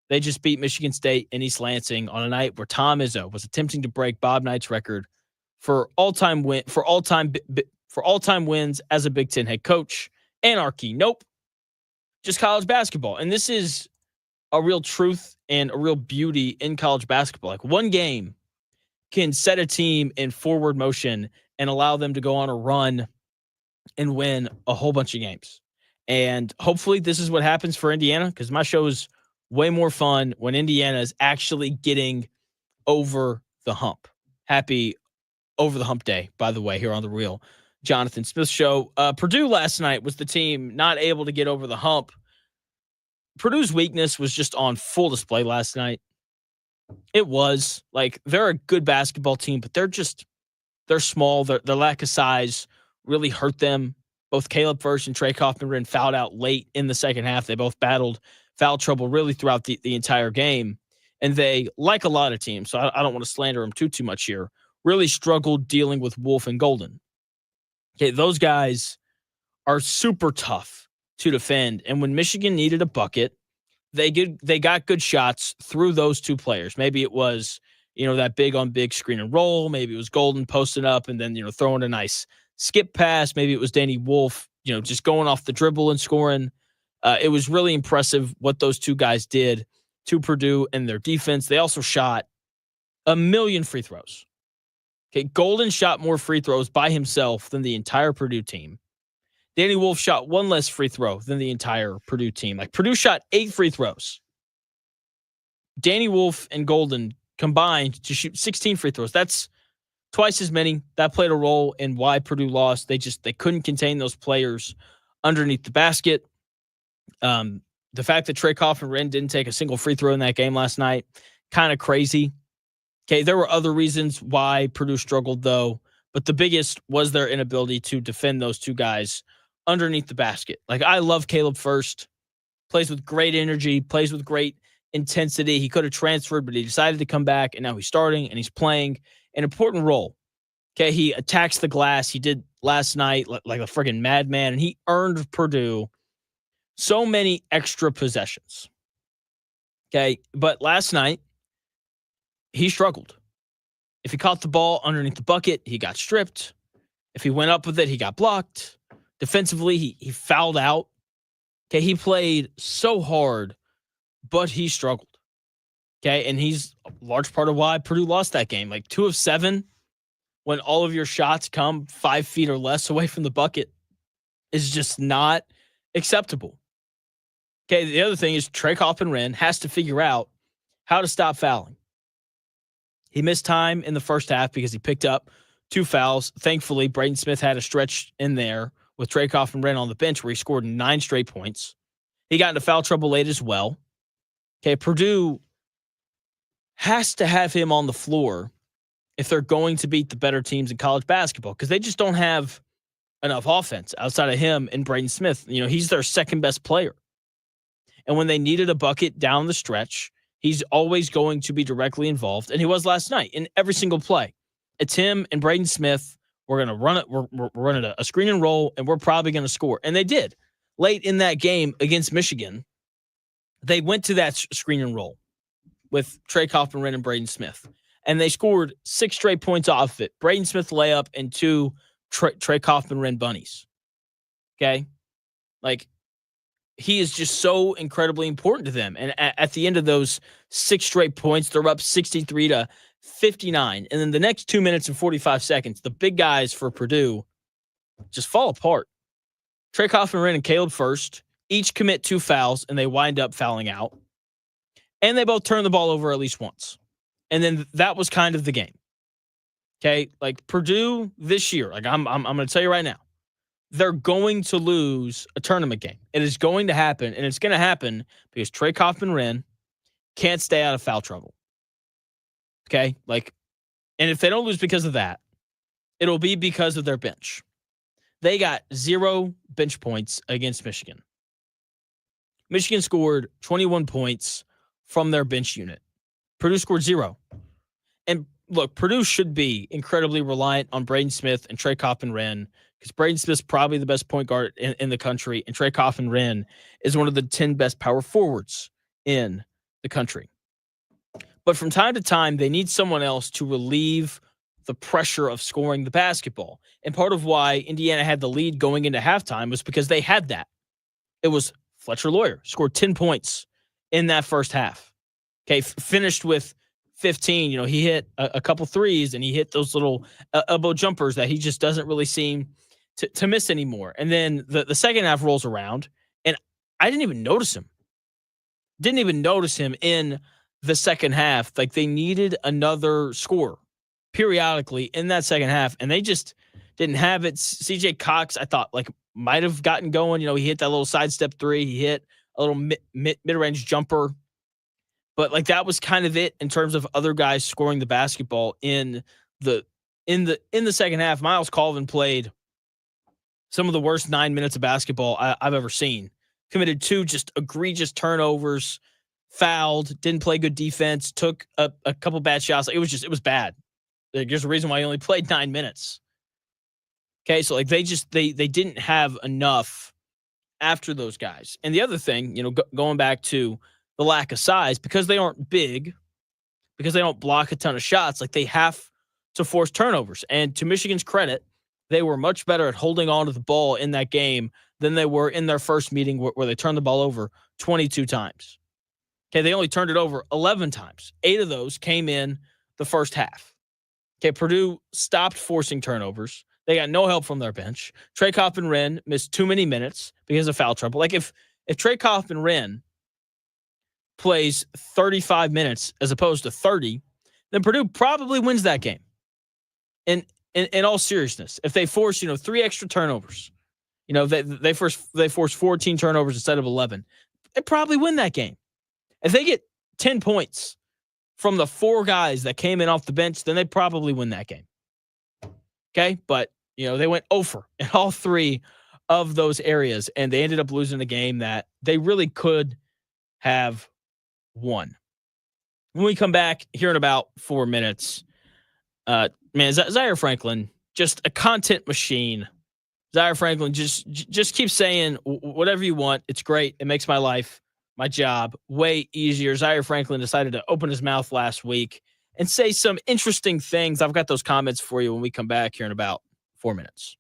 They just beat Michigan State and East Lansing on a night where Tom Izzo was attempting to break Bob Knight's record for all-time wins as a Big Ten head coach. Anarchy. Nope. Just college basketball. And this is a real truth and a real beauty in college basketball. Like one game can set a team in forward motion and allow them to go on a run and win a whole bunch of games. And hopefully this is what happens for Indiana, because my show is way more fun when Indiana is actually getting over the hump. Happy over the hump day, by the way, here on the Real Jonathan Smith Show. Purdue last night was the team not able to get over the hump. Purdue's weakness was just on full display last night. It was like they're a good basketball team, but they're small. Their lack of size really hurt them. Both Caleb Furst and Trey Kaufman fouled out late in the second half. They both battled foul trouble really throughout the entire game. And they, like a lot of teams, so I don't want to slander them too much here, really struggled dealing with Wolf and Golden. Okay, those guys are super tough to defend. And when Michigan needed a bucket, they got good shots through those two players. Maybe it was, that big on big screen and roll. Maybe it was Golden posting up and then, throwing a nice skip pass. Maybe it was Danny Wolf, just going off the dribble and scoring. It was really impressive what those two guys did to Purdue and their defense. They also shot 1 million free throws. Okay, Golden shot more free throws by himself than the entire Purdue team. Danny Wolf shot 1 less free throw than the entire Purdue team. Like Purdue shot 8 free throws. Danny Wolf and Golden combined to shoot 16 free throws. That's twice as many. That played a role in why Purdue lost. They couldn't contain those players underneath the basket. The fact that Trey Kaufman didn't take a single free throw in that game last night, kind of crazy. Okay, there were other reasons why Purdue struggled, though, but the biggest was their inability to defend those two guys underneath the basket. Like, I love Caleb Furst. Plays with great energy, plays with great intensity. He could have transferred, but he decided to come back, and now he's starting, and he's playing an important role. Okay, he attacks the glass. He did last night like a freaking madman, and he earned Purdue so many extra possessions. Okay, but last night, he struggled. If he caught the ball underneath the bucket, he got stripped. If he went up with it, he got blocked. Defensively, he fouled out. Okay, he played so hard, but he struggled. Okay, and he's a large part of why Purdue lost that game. Like 2 of 7, when all of your shots come 5 feet or less away from the bucket, is just not acceptable. Okay, the other thing is Trey Kaufman has to figure out how to stop fouling. He missed time in the first half because he picked up 2 fouls. Thankfully, Braden Smith had a stretch in there with Trey Kaufman on the bench where he scored 9 straight points. He got into foul trouble late as well. Okay, Purdue has to have him on the floor if they're going to beat the better teams in college basketball, because they just don't have enough offense outside of him and Braden Smith. He's their second best player. And when they needed a bucket down the stretch, he's always going to be directly involved, and he was last night in every single play. It's him and Braden Smith. We're going to run it. We're running a screen and roll, and we're probably going to score. And they did. Late in that game against Michigan, they went to that screen and roll with Trey Kaufman and Braden Smith, and they scored 6 straight points off of it. Braden Smith layup and 2 Trey Kaufman bunnies. Okay? Like, he is just so incredibly important to them. And at the end of those 6 straight points, they're up 63-59 59. And then the next 2 minutes and 45 seconds, the big guys for Purdue just fall apart. Trey Kaufman-Renn and Caleb First each commit 2 fouls, and they wind up fouling out. And they both turn the ball over at least once. And then that was kind of the game. Okay, like Purdue this year, like I'm going to tell you right now, they're going to lose a tournament game. It is going to happen, and it's going to happen because Trey Kaufman-Renn can't stay out of foul trouble. Okay, like, and if they don't lose because of that, it'll be because of their bench. They got 0 bench points against Michigan. Michigan scored 21 points from their bench unit. Purdue scored 0. And look, Purdue should be incredibly reliant on Braden Smith and Trey Kaufman-Renn because Braden Smith's probably the best point guard in the country, and Trey Kaufman-Renn is one of the 10 best power forwards in the country. But from time to time, they need someone else to relieve the pressure of scoring the basketball. And part of why Indiana had the lead going into halftime was because they had that. It was Fletcher Lawyer scored 10 points in that first half. Okay, finished with 15. You know, he hit a couple threes, and he hit those little elbow jumpers that he just doesn't really seem to miss anymore. And then the second half rolls around, and I didn't even notice him. Didn't even notice him in the second half. Like, they needed another score periodically in that second half, and they just didn't have it. CJ Cox, I thought, like, might have gotten going. You know, he hit that little sidestep 3. He hit a little mid-range jumper. But like that was kind of it in terms of other guys scoring the basketball in the second half. Myles Colvin played some of the worst 9 minutes of basketball I've ever seen. Committed 2 just egregious turnovers, fouled, didn't play good defense, took a couple bad shots. It was bad. There's a reason why he only played 9 minutes. Okay, so like they didn't have enough after those guys. And the other thing, you know, going back to the lack of size, because they aren't big, because they don't block a ton of shots, like they have to force turnovers. And to Michigan's credit, they were much better at holding on to the ball in that game than they were in their first meeting where they turned the ball over 22 times. Okay, they only turned it over 11 times. 8 of those came in the first half. Okay, Purdue stopped forcing turnovers. They got no help from their bench. Trey Kaufman-Renn missed too many minutes because of foul trouble. Like if Trey Kaufman-Renn plays 35 minutes as opposed to 30, then Purdue probably wins that game. In all seriousness, if they force, 3 extra turnovers, they force 14 turnovers instead of 11, they probably win that game. If they get 10 points from the 4 guys that came in off the bench, then they probably win that game. Okay, but they went over in all 3 of those areas, and they ended up losing a game that they really could have won. When we come back here in about 4 minutes, Zaire Franklin, just a content machine. Zaire Franklin just keeps saying whatever you want. It's great. It makes my life, my job, way easier. Zaire Franklin decided to open his mouth last week and say some interesting things. I've got those comments for you when we come back here in about 4 minutes.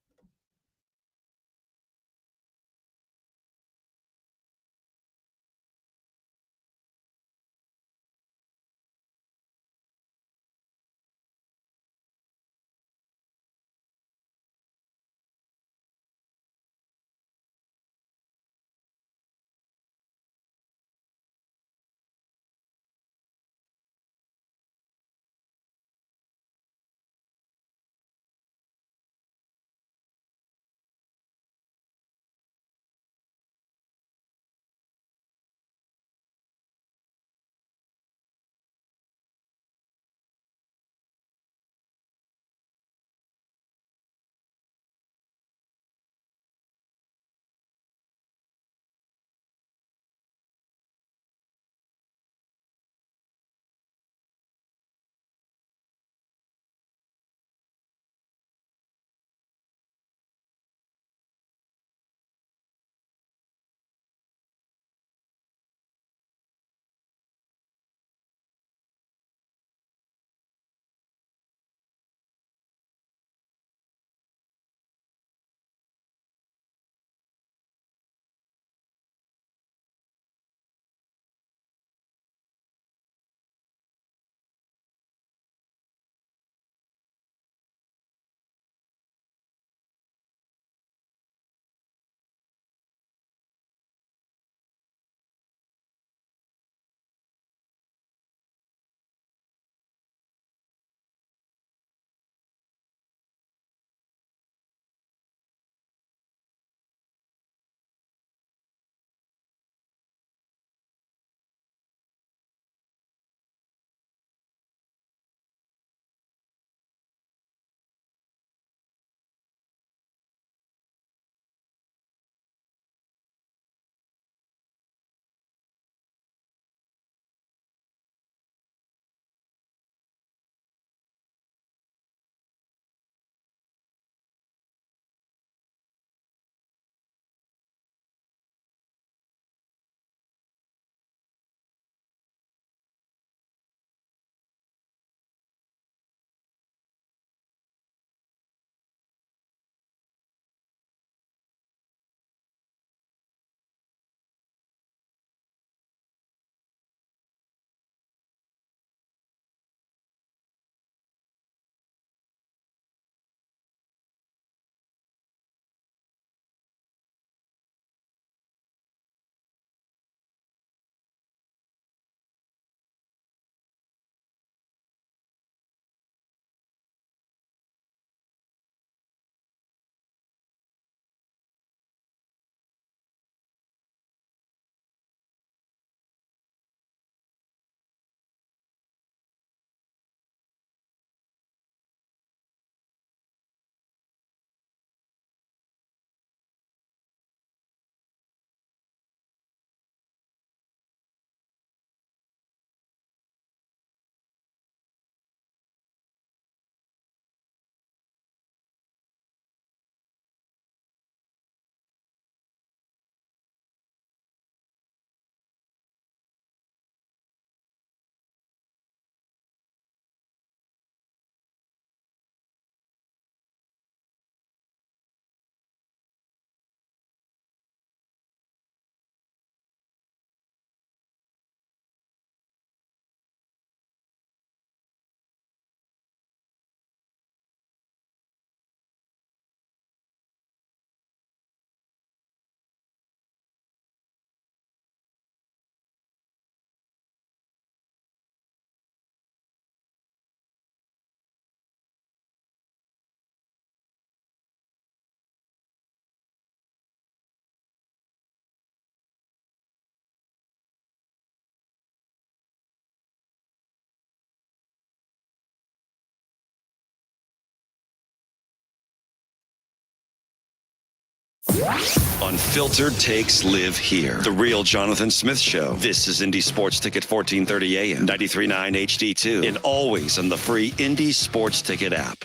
Unfiltered takes live here. The Real Jonathan Smith Show. This is Indy Sports Ticket 1430 AM, 93.9 HD2, and always on the free Indy Sports Ticket app.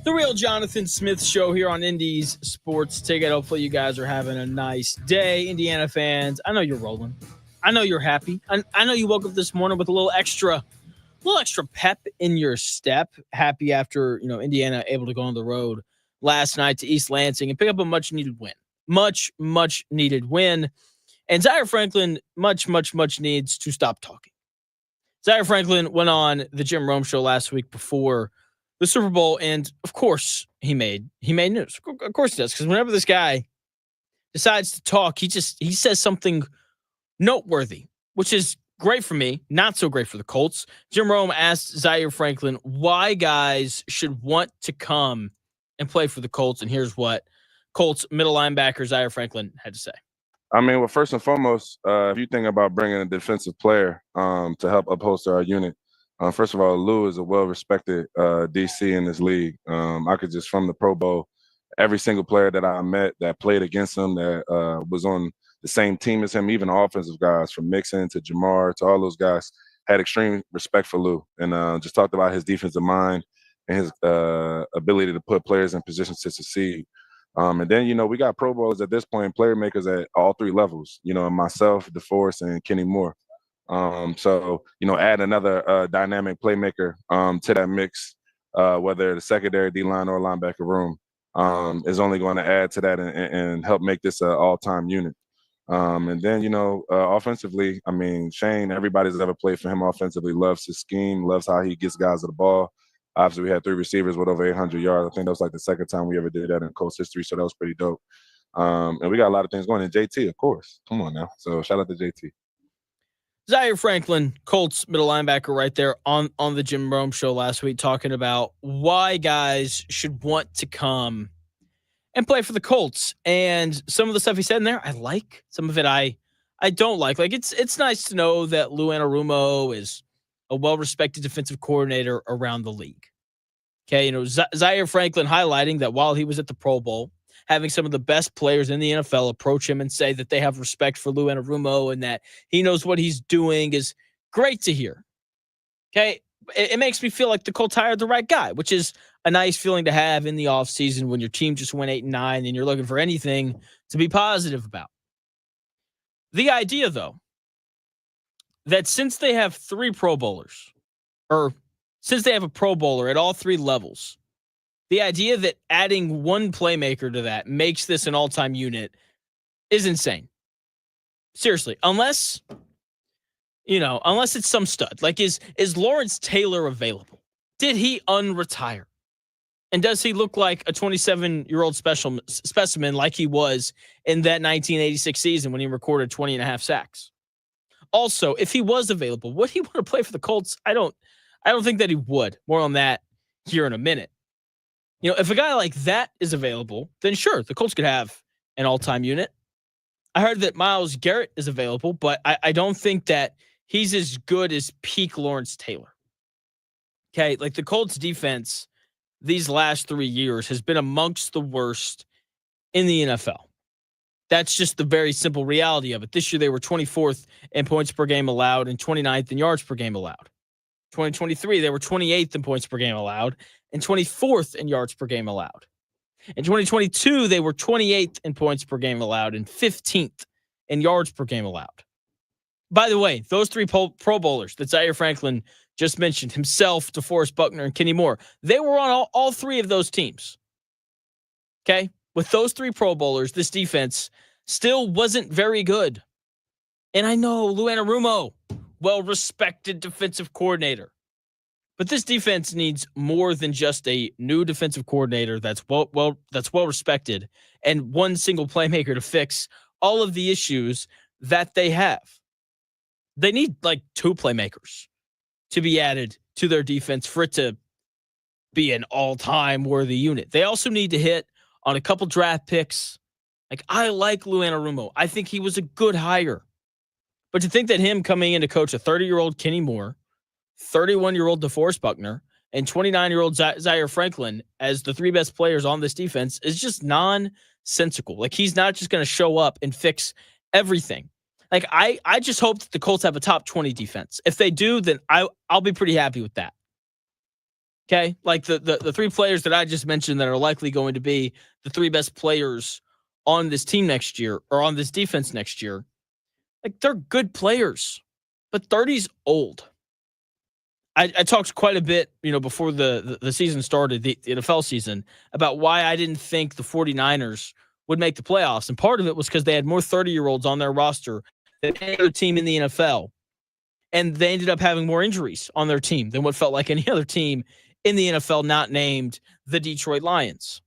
The Real Jonathan Smith Show here on Indy's Sports Ticket. Hopefully you guys are having a nice day, Indiana fans. I know you're rolling. I know you're happy. I know you woke up this morning with a little extra pep in your step. Happy after, Indiana able to go on the road last night to East Lansing and pick up a much-needed win. Much needed win. And Zaire Franklin much needs to stop talking. Zaire Franklin went on the Jim Rome show last week before the Super Bowl, and of course he made news. Of course he does, because whenever this guy decides to talk, he says something noteworthy, which is great for me, not so great for the Colts. Jim Rome asked Zaire Franklin why guys should want to come and play for the Colts, and here's what Colts middle linebacker Zaire Franklin had to say. I mean, well, first and foremost, if you think about bringing a defensive player to help upholster our unit, first of all, Lou is a well-respected DC in this league. I could just, from the Pro Bowl, every single player that I met that played against him, that was on the same team as him, even offensive guys, from Mixon to Jamar to all those guys, had extreme respect for Lou, and just talked about his defensive mind and his ability to put players in positions to succeed. And then, we got Pro Bowlers at this point, player makers at all three levels, myself, DeForest, and Kenny Moore. So, add another dynamic playmaker to that mix, whether the secondary, D-line, or linebacker room, is only going to add to that and help make this an all-time unit. And then, offensively, I mean, Shane, everybody's ever played for him offensively, loves his scheme, loves how he gets guys to the ball. Obviously, we had 3 receivers with over 800 yards. I think that was like the second time we ever did that in Colts history, so that was pretty dope. And we got a lot of things going. And JT, of course. Come on now. So shout out to JT. Zaire Franklin, Colts middle linebacker, right there on the Jim Rome show last week, talking about why guys should want to come and play for the Colts. And some of the stuff he said in there, I like. Some of it I don't like. Like, it's nice to know that Lou Anarumo is a well-respected defensive coordinator around the league. Okay, Zaire Franklin highlighting that while he was at the Pro Bowl, having some of the best players in the NFL approach him and say that they have respect for Lou Anarumo and that he knows what he's doing is great to hear. Okay, it makes me feel like the Colts hired the right guy, which is a nice feeling to have in the offseason when your team just went 8-9 and you're looking for anything to be positive about. The idea, though, that since they have 3 Pro Bowlers, or since they have a Pro Bowler at all 3 levels, the idea that adding one playmaker to that makes this an all-time unit is insane. Seriously, unless it's some stud. Like, is Lawrence Taylor available? Did he unretire? And does he look like a 27-year-old specimen like he was in that 1986 season when he recorded 20 and a half sacks? Also, if he was available, would he want to play for the Colts? I don't think that he would. More on that here in a minute. If a guy like that is available, then sure, the Colts could have an all-time unit. I heard that Myles Garrett is available, but I don't think that he's as good as peak Lawrence Taylor. Okay, like the Colts defense these last 3 years has been amongst the worst in the NFL. That's just the very simple reality of it. This year, they were 24th in points per game allowed and 29th in yards per game allowed. 2023, they were 28th in points per game allowed and 24th in yards per game allowed. In 2022, they were 28th in points per game allowed and 15th in yards per game allowed. By the way, those 3 Pro Bowlers that Zaire Franklin just mentioned, himself, DeForest Buckner, and Kenny Moore, they were on all 3 of those teams. Okay? With those 3 Pro Bowlers, this defense still wasn't very good. And I know Lou Anarumo, well-respected defensive coordinator. But this defense needs more than just a new defensive coordinator that's well respected and one single playmaker to fix all of the issues that they have. They need like 2 playmakers to be added to their defense for it to be an all-time worthy unit. They also need to hit on a couple draft picks. Like, I like Lou Anarumo. I think he was a good hire. But to think that him coming in to coach a 30-year-old Kenny Moore, 31-year-old DeForest Buckner, and 29-year-old Zaire Franklin as the three best players on this defense is just nonsensical. Like, he's not just going to show up and fix everything. Like, I just hope that the Colts have a top 20 defense. If they do, then I'll be pretty happy with that. Okay? Like, the three players that I just mentioned that are likely going to be the three best players on this team next year or on this defense next year, like, they're good players. But 30's old. I talked quite a bit, before the season started, the NFL season, about why I didn't think the 49ers would make the playoffs. And part of it was because they had more 30-year-olds on their roster than any other team in the NFL. And they ended up having more injuries on their team than what felt like any other team in the NFL not named the Detroit Lions.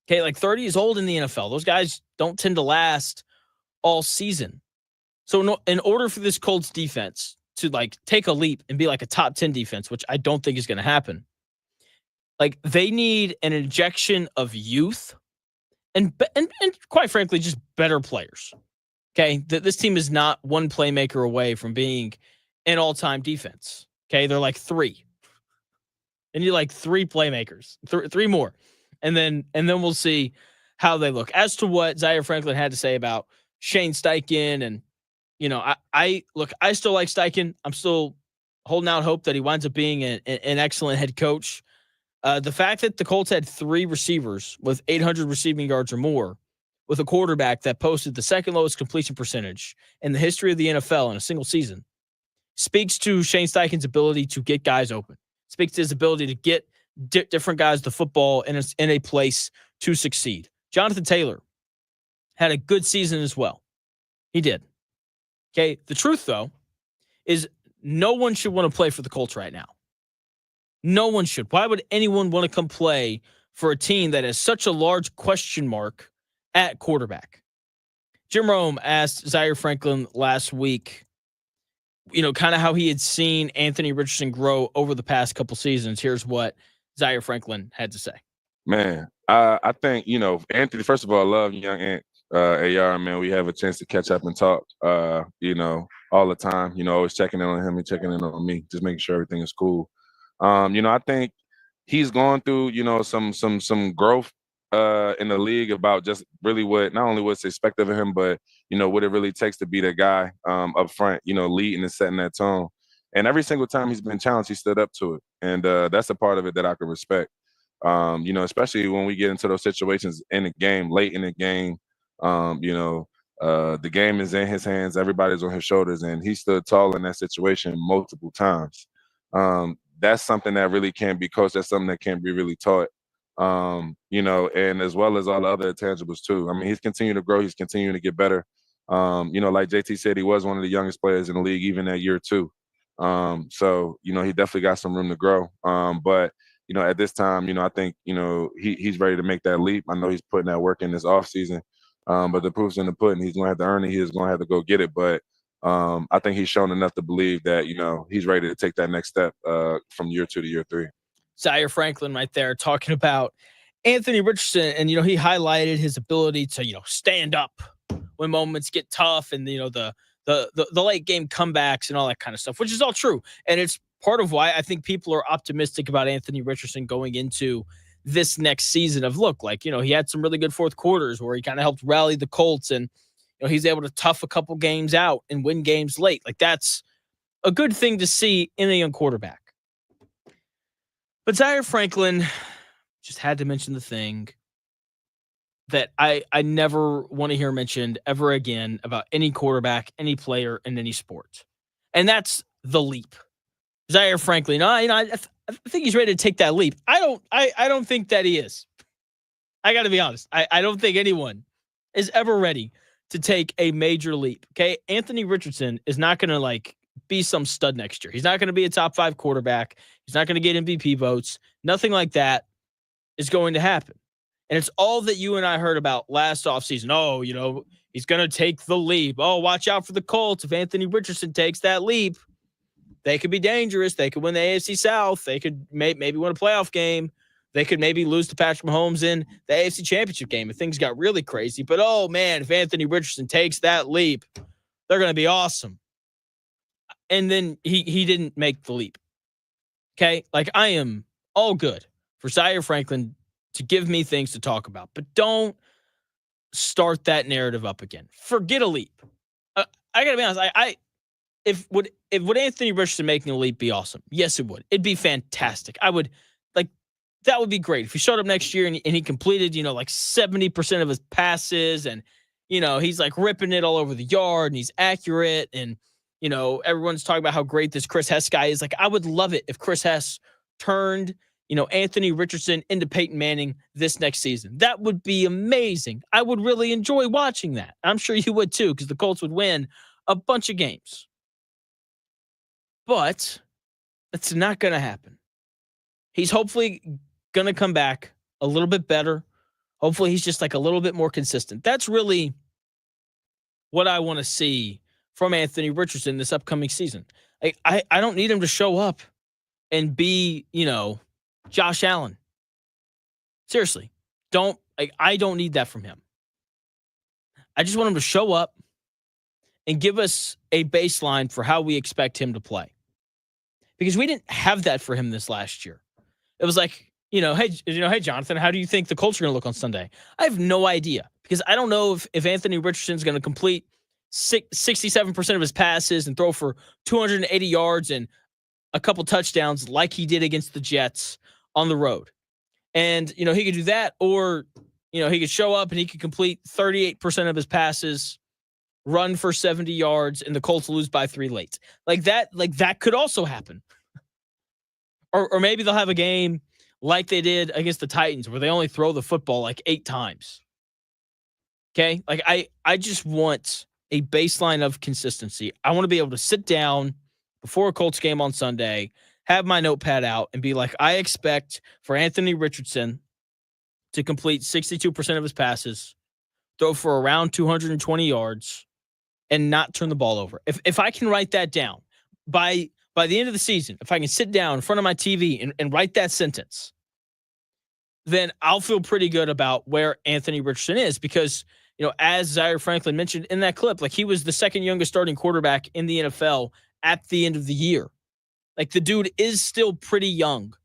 Okay, like 30 is old in the NFL. Those guys don't tend to last all season. So in order for this Colts defense to like take a leap and be like a top 10 defense, which I don't think is going to happen, like they need an injection of youth and quite frankly, just better players. Okay. This team is not one playmaker away from being an all-time defense. Okay. They're like three. They need like three playmakers, three more. And then we'll see how they look. As to what Zaire Franklin had to say about Shane Steichen and, I still like Steichen. I'm still holding out hope that he winds up being an excellent head coach. The fact that the Colts had three receivers with 800 receiving yards or more, with a quarterback that posted the second lowest completion percentage in the history of the NFL in a single season, speaks to Shane Steichen's ability to get guys open. Speaks to his ability to get different guys the football in a place to succeed. Jonathan Taylor had a good season as well. He did. Okay, the truth, though, is no one should want to play for the Colts right now. No one should. Why would anyone want to come play for a team that has such a large question mark at quarterback? Jim Rome asked Zaire Franklin last week, kind of how he had seen Anthony Richardson grow over the past couple seasons. Here's what Zaire Franklin had to say. Man, I think, Anthony, first of all, I love young Ant. AR, man, we have a chance to catch up and talk, all the time, always checking in on him and checking in on me, just making sure everything is cool. I think he's going through, some growth in the league about just really not only what's expected of him, but, what it really takes to be that guy up front, leading and setting that tone. And every single time he's been challenged, he stood up to it. And that's a part of it that I can respect, especially when we get into those situations in the game, late in the game. The game is in his hands, everybody's on his shoulders, and he stood tall in that situation multiple times. That's something that really can't be coached. That's something that can't be really taught. And as well as all the other intangibles too. I mean, he's continuing to grow. He's continuing to get better. Like JT said, he was one of the youngest players in the league, even that year too. So he definitely got some room to grow. But at this time, I think, he's ready to make that leap. I know he's putting that work in this offseason. But the proof's in the pudding. He's going to have to earn it. He's going to have to go get it. But I think he's shown enough to believe that, he's ready to take that next step from year 2 to year 3. Zaire Franklin right there talking about Anthony Richardson. And, he highlighted his ability to, stand up when moments get tough and, the late game comebacks and all that kind of stuff, which is all true. And it's part of why I think people are optimistic about Anthony Richardson going into this next season of he had some really good fourth quarters where he kind of helped rally the Colts and, he's able to tough a couple games out and win games late. Like, that's a good thing to see in a young quarterback. But Zaire Franklin just had to mention the thing that I never want to hear mentioned ever again about any quarterback, any player in any sport. And that's the leap. Zaire Franklin, I think he's ready to take that leap. I don't think that he is. I got to be honest. I don't think anyone is ever ready to take a major leap. Okay. Anthony Richardson is not going to be some stud next year. He's not going to be a top 5 quarterback. He's not going to get MVP votes. Nothing like that is going to happen. And it's all that you and I heard about last offseason. Oh, he's going to take the leap. Oh, watch out for the Colts. If Anthony Richardson takes that leap, they could be dangerous. They could win the AFC South. They could maybe win a playoff game. They could maybe lose to Patrick Mahomes in the AFC Championship game if things got really crazy. But, oh, man, if Anthony Richardson takes that leap, they're going to be awesome. And then he didn't make the leap. Okay? Like, I am all good for Zaire Franklin to give me things to talk about, but don't start that narrative up again. Forget a leap. I gotta be honest. Would Anthony Richardson making a leap be awesome? Yes, it would. It'd be fantastic. I would like that would be great if he showed up next year and he completed, like 70% of his passes, and he's like ripping it all over the yard and he's accurate, and everyone's talking about how great this Chris Hess guy is. Like, I would love it if Chris Hess turned Anthony Richardson into Peyton Manning this next season. That would be amazing. I would really enjoy watching that. I'm sure you would too, because the Colts would win a bunch of games. But that's not going to happen. He's hopefully going to come back a little bit better. Hopefully he's just like a little bit more consistent. That's really what I want to see from Anthony Richardson this upcoming season. I don't need him to show up and be, Josh Allen. Seriously, I don't need that from him. I just want him to show up and give us a baseline for how we expect him to play. Because we didn't have that for him this last year. It was like, hey, Jonathan, how do you think the Colts are going to look on Sunday? I have no idea, because I don't know if Anthony Richardson's going to complete 67% of his passes and throw for 280 yards and a couple touchdowns like he did against the Jets on the road. And, he could do that, or, he could show up and he could complete 38% of his passes, run for 70 yards, and the Colts lose by 3 late. Like that could also happen. Or maybe they'll have a game like they did against the Titans where they only throw the football like 8 times. Okay? Like, I just want a baseline of consistency. I want to be able to sit down before a Colts game on Sunday, have my notepad out, and be like, I expect for Anthony Richardson to complete 62% of his passes, throw for around 220 yards, and not turn the ball over. If I can write that down by the end of the season, if I can sit down in front of my TV and write that sentence, then I'll feel pretty good about where Anthony Richardson is, because, as Zaire Franklin mentioned in that clip, like, he was the second youngest starting quarterback in the NFL at the end of the year. Like, the dude is still pretty young.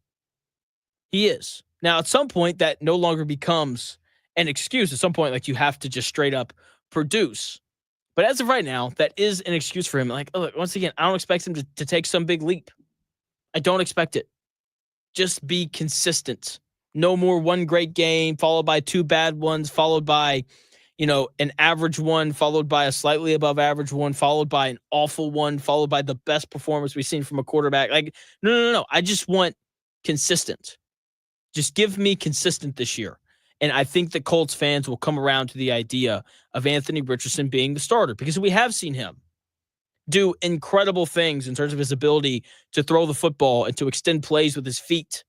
He is. Now, at some point, that no longer becomes an excuse. At some point, like, you have to just straight up produce. But as of right now, that is an excuse for him. Like, look, once again, I don't expect him to take some big leap. I don't expect it. Just be consistent. No more one great game, followed by 2 bad ones, followed by, an average one, followed by a slightly above average one, followed by an awful one, followed by the best performance we've seen from a quarterback. Like, no. I just want consistent. Just give me consistent this year. And I think that Colts fans will come around to the idea of Anthony Richardson being the starter, because we have seen him do incredible things in terms of his ability to throw the football and to extend plays with his feet.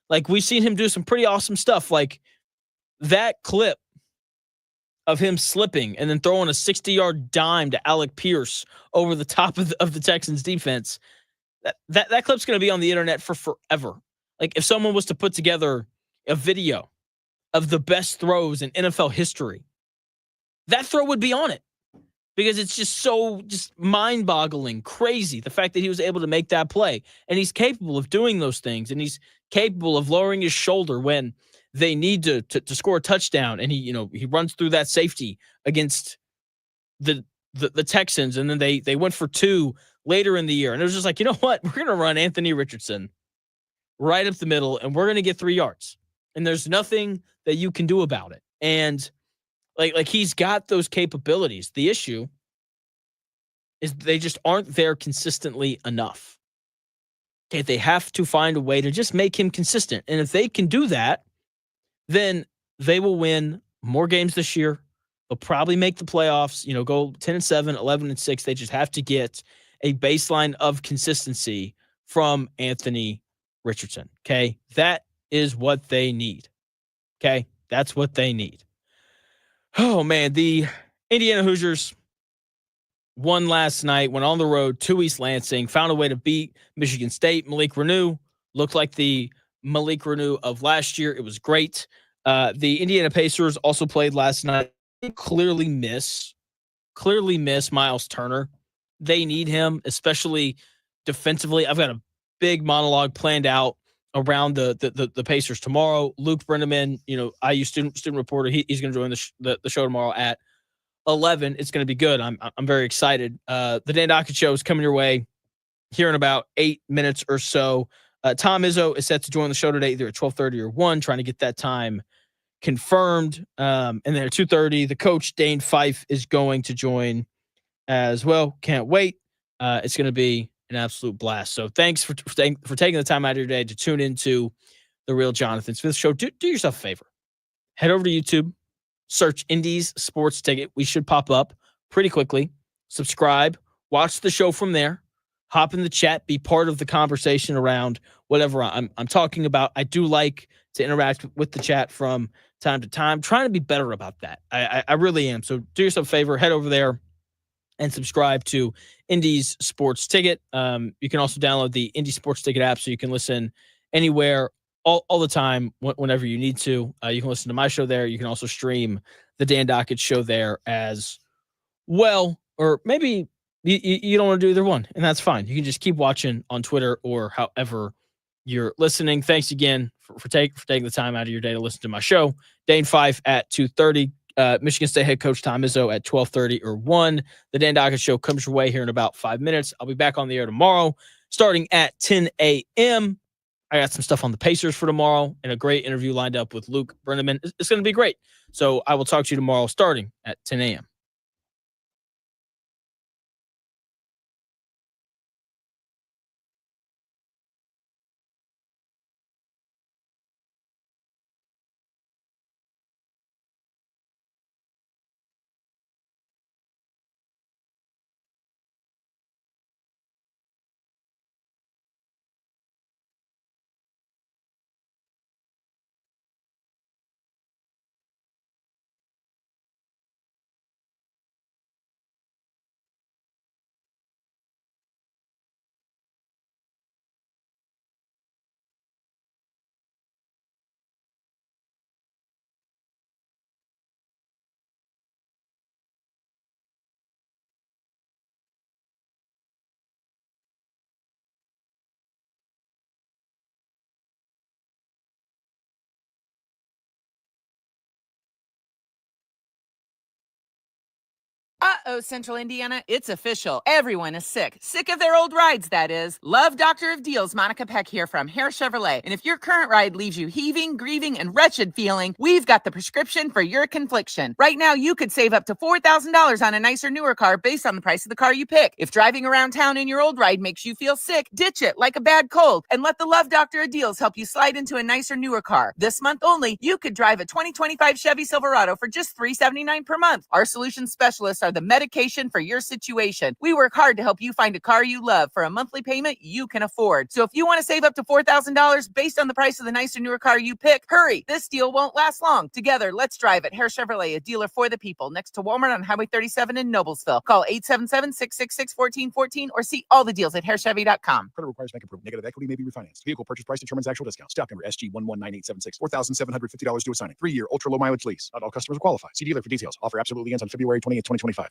Like, we've seen him do some pretty awesome stuff. Like that clip of him slipping and then throwing a 60-yard dime to Alec Pierce over the top of the Texans defense. That clip's going to be on the internet for forever. Like, if someone was to put together a video of the best throws in NFL history, that throw would be on it, because it's just mind-boggling, crazy, the fact that he was able to make that play. And he's capable of doing those things, and he's capable of lowering his shoulder when they need to score a touchdown, and he runs through that safety against the Texans, and then they went for 2 later in the year. And it was just like, you know what? We're going to run Anthony Richardson right up the middle, and we're going to get 3 yards. And there's nothing that you can do about it. And like he's got those capabilities. The issue is they just aren't there consistently enough. Okay, they have to find a way to just make him consistent. And if they can do that, then they will win more games this year. They'll probably make the playoffs, go 10-7, 11-6. They just have to get a baseline of consistency from Anthony Richardson. Okay, that is what they need. Okay, that's what they need. Oh, man, the Indiana Hoosiers won last night, went on the road to East Lansing, found a way to beat Michigan State. Malik Reneau looked like the Malik Reneau of last year. It was great. The Indiana Pacers also played last night. They clearly miss Myles Turner. They need him, especially defensively. I've got a big monologue planned out around the Pacers tomorrow. Luke Brenneman, IU student reporter, he's going to join the show tomorrow at 11. It's going to be good. I'm very excited. The Dan Dockett Show is coming your way here in about 8 minutes or so. Tom Izzo is set to join the show today, either at 12:30 or 1, trying to get that time confirmed. And then at 2:30, the coach, Dane Fife, is going to join as well. Can't wait. It's going to be an absolute blast. So thanks for taking the time out of your day to tune into the Real Jonathan Smith Show. Do yourself a favor. Head over to YouTube, search Indies Sports Ticket. We should pop up pretty quickly. Subscribe, watch the show from there. Hop in the chat, be part of the conversation around whatever I'm talking about. I do like to interact with the chat from time to time, trying to be better about that. I really am. So do yourself a favor, head over there and subscribe to Indies Sports Ticket. You can also download the Indie Sports Ticket app so you can listen anywhere, all the time, whenever you need to. You can listen to my show there. You can also stream the Dan Dockett Show there as well. Or maybe you don't want to do either one, and that's fine. You can just keep watching on Twitter or however you're listening. Thanks again for taking the time out of your day to listen to my show. Dane Fife at 2:30. Michigan State head coach Tom Izzo at 12:30 or 1. The Dan Dockett Show comes your way here in about 5 minutes. I'll be back on the air tomorrow, starting at 10 a.m. I got some stuff on the Pacers for tomorrow and a great interview lined up with Luke Brenneman. It's going to be great. So I will talk to you tomorrow starting at 10 a.m. Uh-oh, Central Indiana, it's official. Everyone is sick. Sick of their old rides, that is. Love Doctor of Deals, Monica Peck here from Hare Chevrolet. And if your current ride leaves you heaving, grieving, and wretched feeling, we've got the prescription for your confliction. Right now, you could save up to $4,000 on a nicer, newer car based on the price of the car you pick. If driving around town in your old ride makes you feel sick, ditch it like a bad cold and let the Love Doctor of Deals help you slide into a nicer, newer car. This month only, you could drive a 2025 Chevy Silverado for just $379 per month. Our solution specialists are the medication for your situation. We work hard to help you find a car you love for a monthly payment you can afford. So if you want to save up to $4,000 based on the price of the nicer, newer car you pick, hurry. This deal won't last long. Together, let's drive at Hare Chevrolet, a dealer for the people, next to Walmart on Highway 37 in Noblesville. Call 877-666-1414 or see all the deals at harechevy.com. Credit requires bank approval. Negative equity may be refinanced. Vehicle purchase price determines actual discount. Stock number SG119876. $4,750 due assignment. 3-year ultra low mileage lease. Not all customers will qualify. See dealer for details. Offer absolutely ends on February 28th, 2025.